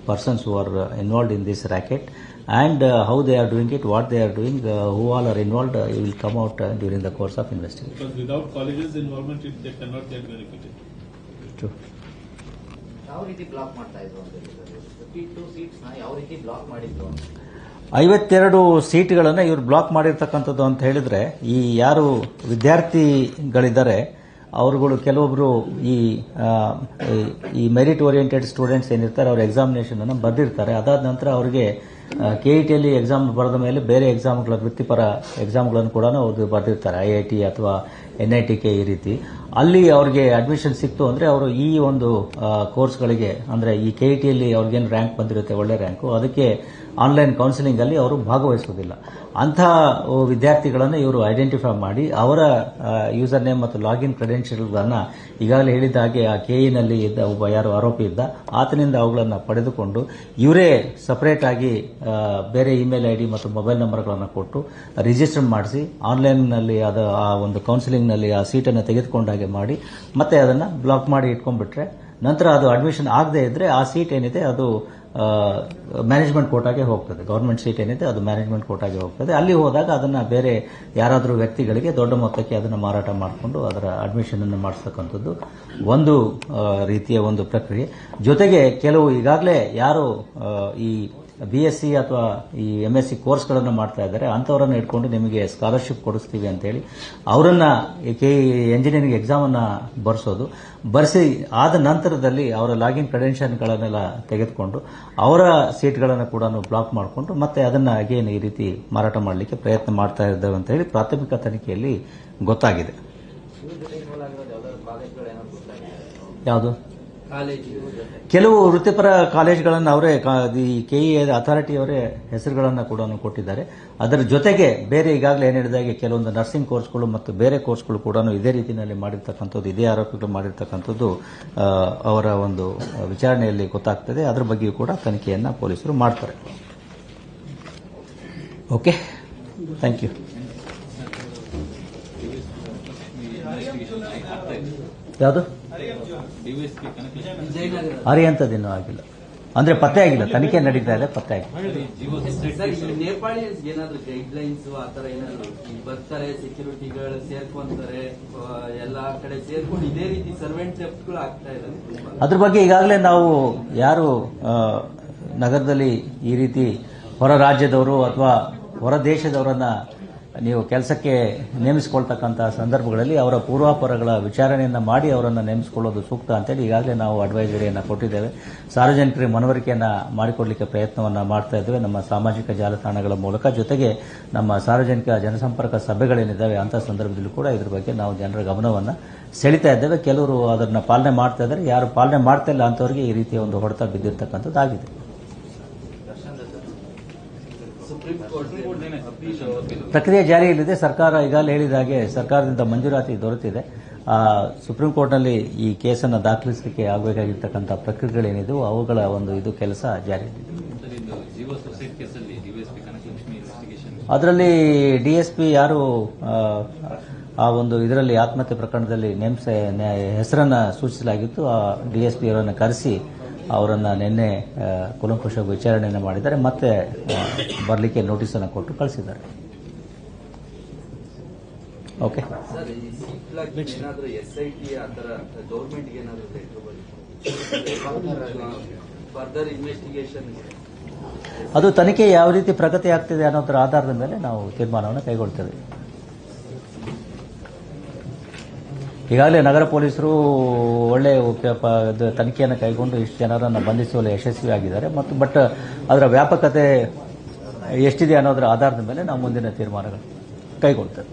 persons who are involved in this racket, and how they are doing it, what they are doing, who all are involved, it will come out during the course of investigation. Because without colleges' involvement, they cannot get benefited. True. ಯಾವ ರೀತಿ block ಮಾಡ್ತಾ ಇದ್ರು ಅಂತ ಹೇಳಿದ್ರೆ 52 seats ನ ಯಾವ ರೀತಿ block ಮಾಡಿದ್ರು 52 ಸೀಟ್ಗಳನ್ನು ಇವರು ಬ್ಲಾಕ್ ಮಾಡಿರ್ತಕ್ಕಂಥದ್ದು ಅಂತ ಹೇಳಿದ್ರೆ, ಈ ಯಾರು ವಿದ್ಯಾರ್ಥಿಗಳಿದ್ದಾರೆ ಅವರುಗಳು ಕೆಲವೊಬ್ರು ಈ ಮೆರಿಟ್ ಓರಿಯೆಂಟೆಡ್ ಸ್ಟೂಡೆಂಟ್ಸ್ ಏನಿರ್ತಾರೆ ಅವ್ರ ಎಕ್ಸಾಮಿನೇಷನ್ ಅನ್ನು ಬರೆದಿರ್ತಾರೆ. ಅದಾದ ನಂತರ ಅವರಿಗೆ ಕೆಇಟಿಯಲ್ಲಿ ಎಕ್ಸಾಮ್ ಬರೆದ ಮೇಲೆ ಬೇರೆ ಎಕ್ಸಾಮ್ಗಳ ವೃತ್ತಿಪರ ಎಕ್ಸಾಮ್ಗಳನ್ನು ಕೂಡ ಅವರು ಬರೆದಿರ್ತಾರೆ, IIT ಅಥವಾ NITK ಈ ರೀತಿ. ಅಲ್ಲಿ ಅವ್ರಿಗೆ ಅಡ್ಮಿಷನ್ ಸಿಕ್ತು ಅಂದ್ರೆ ಅವರು ಈ ಒಂದು ಕೋರ್ಸ್ಗಳಿಗೆ, ಅಂದ್ರೆ ಈ ಕೆಇಟಿಯಲ್ಲಿ ಅವ್ರಿಗೇನು ರ್ಯಾಂಕ್ ಬಂದಿರುತ್ತೆ, ಒಳ್ಳೆ ರ್ಯಾಂಕು, ಅದಕ್ಕೆ ಆನ್ಲೈನ್ ಕೌನ್ಸಿಲಿಂಗ್ ಅಲ್ಲಿ ಅವರು ಭಾಗವಹಿಸುವುದಿಲ್ಲ. ಅಂಥ ವಿದ್ಯಾರ್ಥಿಗಳನ್ನು ಇವರು ಐಡೆಂಟಿಫೈ ಮಾಡಿ ಅವರ ಯೂಸರ್ ನೇಮ್ ಮತ್ತು ಲಾಗಿನ್ ಕ್ರೆಡೆನ್ಷಿಯಲ್ಗಳನ್ನು ಈಗಾಗಲೇ ಹೇಳಿದ ಹಾಗೆ ಆ ಕೆಇನಲ್ಲಿ ಇದ್ದ ಒಬ್ಬ ಯಾರು ಆರೋಪಿ ಇದ್ದ ಆತನಿಂದ ಅವುಗಳನ್ನು ಪಡೆದುಕೊಂಡು ಇವರೇ ಸಪರೇಟ್ ಆಗಿ ಬೇರೆ ಇಮೇಲ್ ID ಮತ್ತು ಮೊಬೈಲ್ ನಂಬರ್ಗಳನ್ನು ಕೊಟ್ಟು ರಿಜಿಸ್ಟರ್ ಮಾಡಿಸಿ ಆನ್ಲೈನ್ನಲ್ಲಿ ಆ ಒಂದು ಕೌನ್ಸಿಲಿಂಗ್ನಲ್ಲಿ ಆ ಸೀಟನ್ನು ತೆಗೆದುಕೊಂಡಾಗೆ ಮಾಡಿ ಮತ್ತೆ ಅದನ್ನು ಬ್ಲಾಕ್ ಮಾಡಿ ಇಟ್ಕೊಂಡ್ಬಿಟ್ರೆ, ನಂತರ ಅದು ಅಡ್ಮಿಷನ್ ಆಗದೇ ಇದ್ರೆ ಆ ಸೀಟ್ ಏನಿದೆ ಅದು ಮ್ಯಾನೇಜ್ಮೆಂಟ್ ಕೋಟಾಗೆ ಹೋಗ್ತದೆ. ಗವರ್ಮೆಂಟ್ ಸೀಟ್ ಏನಿದೆ ಅದು ಮ್ಯಾನೇಜ್ಮೆಂಟ್ ಕೋಟಾಗೆ ಹೋಗ್ತದೆ. ಅಲ್ಲಿ ಹೋದಾಗ ಅದನ್ನ ಬೇರೆ ಯಾರಾದರೂ ವ್ಯಕ್ತಿಗಳಿಗೆ ದೊಡ್ಡ ಮೊತ್ತಕ್ಕೆ ಅದನ್ನು ಮಾರಾಟ ಮಾಡಿಕೊಂಡು ಅದರ ಅಡ್ಮಿಷನ್ ಅನ್ನು ಮಾಡಿಸ್ತಕ್ಕಂಥದ್ದು ಒಂದು ರೀತಿಯ ಒಂದು ಪ್ರಕ್ರಿಯೆ. ಜೊತೆಗೆ ಕೆಲವು ಈಗಾಗಲೇ ಯಾರು ಈ BSc ಅಥವಾ ಈ MSc ಕೋರ್ಸ್ಗಳನ್ನು ಮಾಡ್ತಾ ಇದ್ದಾರೆ ಅಂಥವರನ್ನು ಇಟ್ಕೊಂಡು ನಿಮಗೆ ಸ್ಕಾಲರ್ಶಿಪ್ ಕೊಡಿಸ್ತೀವಿ ಅಂತೇಳಿ ಅವರನ್ನ ಎಂಜಿನಿಯರಿಂಗ್ ಎಕ್ಸಾಮ್ ಅನ್ನ ಬರೆಸಿ ಆದ ನಂತರದಲ್ಲಿ ಅವರ ಲಾಗಿನ್ ಕ್ರೆಡೆನ್ಷಿಯಲ್ಗಳನ್ನೆಲ್ಲ ತೆಗೆದುಕೊಂಡು ಅವರ ಸೀಟ್ಗಳನ್ನು ಕೂಡ ಬ್ಲಾಕ್ ಮಾಡಿಕೊಂಡು ಮತ್ತೆ ಅದನ್ನ ಅಗೇನ್ ಈ ರೀತಿ ಮಾರಾಟ ಮಾಡಲಿಕ್ಕೆ ಪ್ರಯತ್ನ ಮಾಡ್ತಾ ಇದ್ದೇವೆ ಅಂತ ಹೇಳಿ ಪ್ರಾಥಮಿಕ ತನಿಖೆಯಲ್ಲಿ ಗೊತ್ತಾಗಿದೆ. ಯಾವುದು? ಕೆಲವು ವೃತ್ತಿಪರ ಕಾಲೇಜುಗಳನ್ನು ಅವರೇ KE ಅಥಾರಿಟಿಯವರೇ ಹೆಸರುಗಳನ್ನು ಕೂಡ ಕೊಟ್ಟಿದ್ದಾರೆ. ಅದರ ಜೊತೆಗೆ ಬೇರೆ ಈಗಾಗಲೇ ಏನು ಹೇಳಿದಾಗೆ ಕೆಲವೊಂದು ನರ್ಸಿಂಗ್ ಕೋರ್ಸ್ಗಳು ಮತ್ತು ಬೇರೆ ಕೋರ್ಸ್ಗಳು ಕೂಡ ಇದೇ ರೀತಿಯಲ್ಲಿ ಮಾಡಿರ್ತಕ್ಕಂಥದ್ದು, ಇದೇ ಆರೋಪಿಗಳು ಮಾಡಿರ್ತಕ್ಕಂಥದ್ದು ಅವರ ಒಂದು ವಿಚಾರಣೆಯಲ್ಲಿ ಗೊತ್ತಾಗ್ತದೆ. ಅದರ ಬಗ್ಗೆಯೂ ಕೂಡ ತನಿಖೆಯನ್ನು ಪೊಲೀಸರು ಮಾಡ್ತಾರೆ. Okay, thank you. ಯಾವುದು? ಅರಿಯಂಥದ್ದೇನೂ ಆಗಿಲ್ಲ. ಅಂದ್ರೆ ಪತ್ತೆ ಆಗಿಲ್ಲ, ತನಿಖೆ ನಡೀತಾ ಇದೆ, ಪತ್ತೆ ಆಗಿಲ್ಲ. ಸರ್, ಈ ನೇಪಾಳಿಯನ್ಸ್ ಏನಾದ್ರು ಗೈಡ್ ಲೈನ್ಸ್ ಆತರ ಏನಾದ್ರು ಇಲ್ಲಿ ಬರ್ತಾರೆ, ಸೆಕ್ಯೂರಿಟಿಗಳು ಸೇರ್ಕೊಂತಾರೆ, ಎಲ್ಲಾ ಕಡೆ ಸೇರ್ಕೊಂಡು ಇದೇ ರೀತಿ ಸರ್ವೆಂಟ್ ಥೆಫ್ಟ್ಗಳು ಆಗ್ತಾ ಇದಾವೆ. ಅದ್ರ ಬಗ್ಗೆ ಈಗಾಗಲೇ ನಾವು ಯಾರು ನಗರದಲ್ಲಿ ಈ ರೀತಿ ಹೊರ ರಾಜ್ಯದವರು ಅಥವಾ ಹೊರ ದೇಶದವರನ್ನ ನೀವು ಕೆಲಸಕ್ಕೆ ನೇಮಿಸಿಕೊಳ್ತಕ್ಕಂಥ ಸಂದರ್ಭಗಳಲ್ಲಿ ಅವರ ಪೂರ್ವಾಪರಗಳ ವಿಚಾರಣೆಯನ್ನು ಮಾಡಿ ಅವರನ್ನು ನೇಮಿಸಿಕೊಳ್ಳೋದು ಸೂಕ್ತ ಅಂತೇಳಿ ಈಗಾಗಲೇ ನಾವು ಅಡ್ವೈಸರಿಯನ್ನು ಕೊಟ್ಟಿದ್ದೇವೆ. ಸಾರ್ವಜನಿಕರಿಗೆ ಮನವರಿಕೆಯನ್ನು ಮಾಡಿಕೊಡಲಿಕ್ಕೆ ಪ್ರಯತ್ನವನ್ನು ಮಾಡ್ತಾ ಇದ್ದೇವೆ ನಮ್ಮ ಸಾಮಾಜಿಕ ಜಾಲತಾಣಗಳ ಮೂಲಕ. ಜೊತೆಗೆ ನಮ್ಮ ಸಾರ್ವಜನಿಕ ಜನಸಂಪರ್ಕ ಸಭೆಗಳೇನಿದ್ದಾವೆ ಅಂಥ ಸಂದರ್ಭದಲ್ಲೂ ಕೂಡ ಇದ್ರ ಬಗ್ಗೆ ನಾವು ಜನರ ಗಮನವನ್ನು ಸೆಳೀತಾ ಇದ್ದೇವೆ. ಕೆಲವರು ಅದನ್ನು ಪಾಲನೆ ಮಾಡ್ತಾ ಇದ್ದಾರೆ, ಯಾರು ಪಾಲನೆ ಮಾಡ್ತಾ ಇಲ್ಲ ಅಂಥವ್ರಿಗೆ ಈ ರೀತಿಯ ಒಂದು ಹೊಡೆತ ಬಿದ್ದಿರ್ತಕ್ಕಂಥದ್ದಾಗಿದೆ. ಪ್ರಕ್ರಿಯೆ ಜಾರಿಯಲ್ಲಿದೆ. ಸರ್ಕಾರ ಈಗಾಗಲೇ ಹೇಳಿದ ಹಾಗೆ ಸರ್ಕಾರದಿಂದ ಮಂಜೂರಾತಿ ದೊರೆತಿದೆ. ಸುಪ್ರೀಂ ಕೋರ್ಟ್ನಲ್ಲಿ ಈ ಕೇಸನ್ನು ದಾಖಲಿಸಲಿಕ್ಕೆ ಆಗಬೇಕಾಗಿರ್ತಕ್ಕಂಥ ಪ್ರಕ್ರಿಯೆಗಳೇನಿದೆಯೋ ಅವುಗಳ ಒಂದು ಇದು ಕೆಲಸ ಜಾರಿಯಲ್ಲಿದೆ. ಅದರಲ್ಲಿ ಡಿಎಸ್ಪಿ ಯಾರು ಆ ಒಂದು ಇದರಲ್ಲಿ ಆತ್ಮಹತ್ಯೆ ಪ್ರಕರಣದಲ್ಲಿ ಹೆಸರನ್ನು ಸೂಚಿಸಲಾಗಿತ್ತು, ಆ ಡಿಎಸ್ಪಿ ಅವರನ್ನು ಕರೆಸಿ ಅವರನ್ನು ನಿನ್ನೆ ಕೂಲಂಕುಷ ವಿಚಾರಣೆಯನ್ನು ಮಾಡಿದ್ದಾರೆ. ಮತ್ತೆ ಬರಲಿಕ್ಕೆ ನೋಟಿಸನ್ನು ಕೊಟ್ಟು ಕಳಿಸಿದ್ದಾರೆ. ಓಕೆ ಸರ್, ಈ ಸೀಟ್ ಏನಾದರೂ SIT ಆ ಥರ ಗೌರ್ಮೆಂಟ್ಗೆ ಏನಾದರೂ ಫರ್ದರ್ ಇನ್ವೆಸ್ಟಿಗೇಷನ್ ಅದು ತನಿಖೆ ಯಾವ ರೀತಿ ಪ್ರಗತಿ ಆಗ್ತಿದೆ ಅನ್ನೋದರ ಆಧಾರದ ಮೇಲೆ ನಾವು ತೀರ್ಮಾನವನ್ನು ಕೈಗೊಳ್ತೇವೆ. ಈಗಾಗಲೇ ನಗರ ಪೊಲೀಸರು ಒಳ್ಳೆ ತನಿಖೆಯನ್ನು ಕೈಗೊಂಡು ಇಷ್ಟು ಜನರನ್ನು ಬಂಧಿಸುವಲ್ಲಿ ಯಶಸ್ವಿಯಾಗಿದ್ದಾರೆ. ಬಟ್ ಅದರ ವ್ಯಾಪಕತೆ ಎಷ್ಟಿದೆ ಅನ್ನೋದರ ಆಧಾರದ ಮೇಲೆ ನಾವು ಮುಂದಿನ ತೀರ್ಮಾನಗಳು ಕೈಗೊಳ್ತೇವೆ.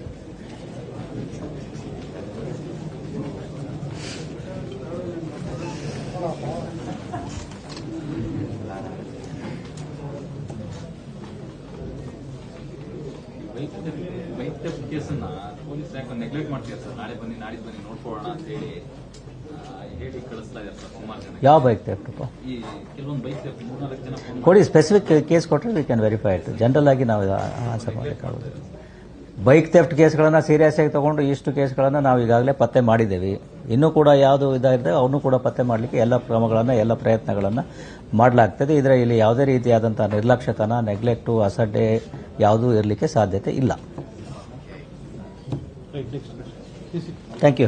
ಬೈಕ್ ಥೆಫ್ಟ್ ಕೇಸನ್ನ ಪೊಲೀಸ್ ಯಾಕೆ ನೆಗ್ಲೆಕ್ಟ್ ಮಾಡ್ತೀರಾ ಸರ್? ನಾಳೆ ಬನ್ನಿ ನೋಡ್ಕೊಳ್ಳೋಣ ಅಂತ ಹೇಳಿ ಕಳಿಸ್ತಾ ಇದ್ದಾರೆ ಸರ್ ಸುಮಾರು ಜನ. ಯಾವ ಬೈಕ್ ಥೆಫ್ಟ್? ಈ ಕೆಲವೊಂದು ಬೈಕ್ ಥೆಫ್ಟ್ 3-4 ಜನ ಫೋನ್ ಕೊಡಿ, ಸ್ಪೆಸಿಫಿಕ್ ಕೇಸ್ ಕೊಟ್ಟರೆ we can verify it. General ಆಗಿ ನಾವು ಆನ್ಸರ್ ಮಾಡಬೇಕಾಗುತ್ತೆ. ಬೈಕ್ ಥೆಫ್ಟ್ ಕೇಸ್ಗಳನ್ನು ಸೀರಿಯಸ್ ಆಗಿ ತಗೊಂಡು ಇಷ್ಟು ಕೇಸ್ಗಳನ್ನು ನಾವು ಈಗಾಗಲೇ ಪತ್ತೆ ಮಾಡಿದ್ದೇವೆ. ಇನ್ನೂ ಕೂಡ ಯಾವುದು ಇದಾಗಿದೆ ಅವನು ಕೂಡ ಪತ್ತೆ ಮಾಡಲಿಕ್ಕೆ ಎಲ್ಲ ಕ್ರಮಗಳನ್ನು ಎಲ್ಲ ಪ್ರಯತ್ನಗಳನ್ನು ಮಾಡಲಾಗ್ತದೆ. ಇಲ್ಲಿ ಯಾವುದೇ ರೀತಿಯಾದಂಥ ನಿರ್ಲಕ್ಷ್ಯತನ, ನೆಗ್ಲೆಕ್ಟು, ಅಸಡ್ಡೆ ಯಾವುದೂ ಇರಲಿಕ್ಕೆ ಸಾಧ್ಯತೆ ಇಲ್ಲ. Thank you.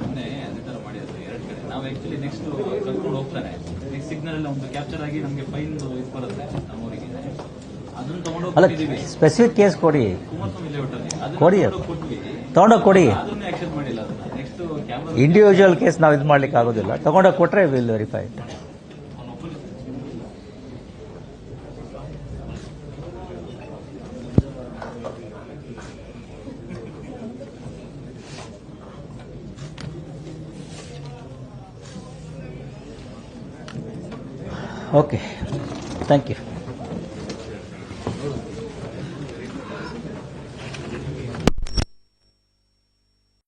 ಮೊನ್ನೆ ಅದೇ ಥರ ಮಾಡಿದ್ರು 2 ಕಡೆ. ನಾವು ಆಕ್ಚುಲಿ ನೆಕ್ಸ್ಟ್ ಕರ್ಕೊಂಡು ಹೋಗ್ತಾನೆ ನೆಕ್ಸ್ಟ್ ಸಿಗ್ನಲ್ ಎಲ್ಲ ಒಂದು ಕ್ಯಾಪ್ಚರ್ ಆಗಿ ನಮಗೆ ಫೈನ್ ಇದು ಬರುತ್ತೆ ನಮ್ಮೂರಿಗೆ. ಅದನ್ನು ತಗೊಂಡು ಹೋಗ್ತಿದ್ದೀವಿ. ಸ್ಪೆಸಿಫಿಕ್ ಕೇಸ್ ಕೊಡಿ, ಕುಮಾರಸ್ವಾಮಿ ಲೇಔಟಲ್ಲಿ ಕೊಡಿ, ಕೊಟ್ವಿ, ತಗೊಂಡೋಗಿ ಕೊಡಿ. ಅದನ್ನೇ ಆಕ್ಷನ್ ಮಾಡಿಲ್ಲ. ಅದನ್ನ ನೆಕ್ಸ್ಟ್ ಕ್ಯಾಮ್ರಾ ಇಂಡಿವಿಜುವಲ್ ಕೇಸ್ ನಾವು ಇದು ಮಾಡ್ಲಿಕ್ಕೆ ಆಗೋದಿಲ್ಲ. ತಗೊಂಡೋಗಿ ಕೊಟ್ಟರೆ will verify. Okay. Thank you.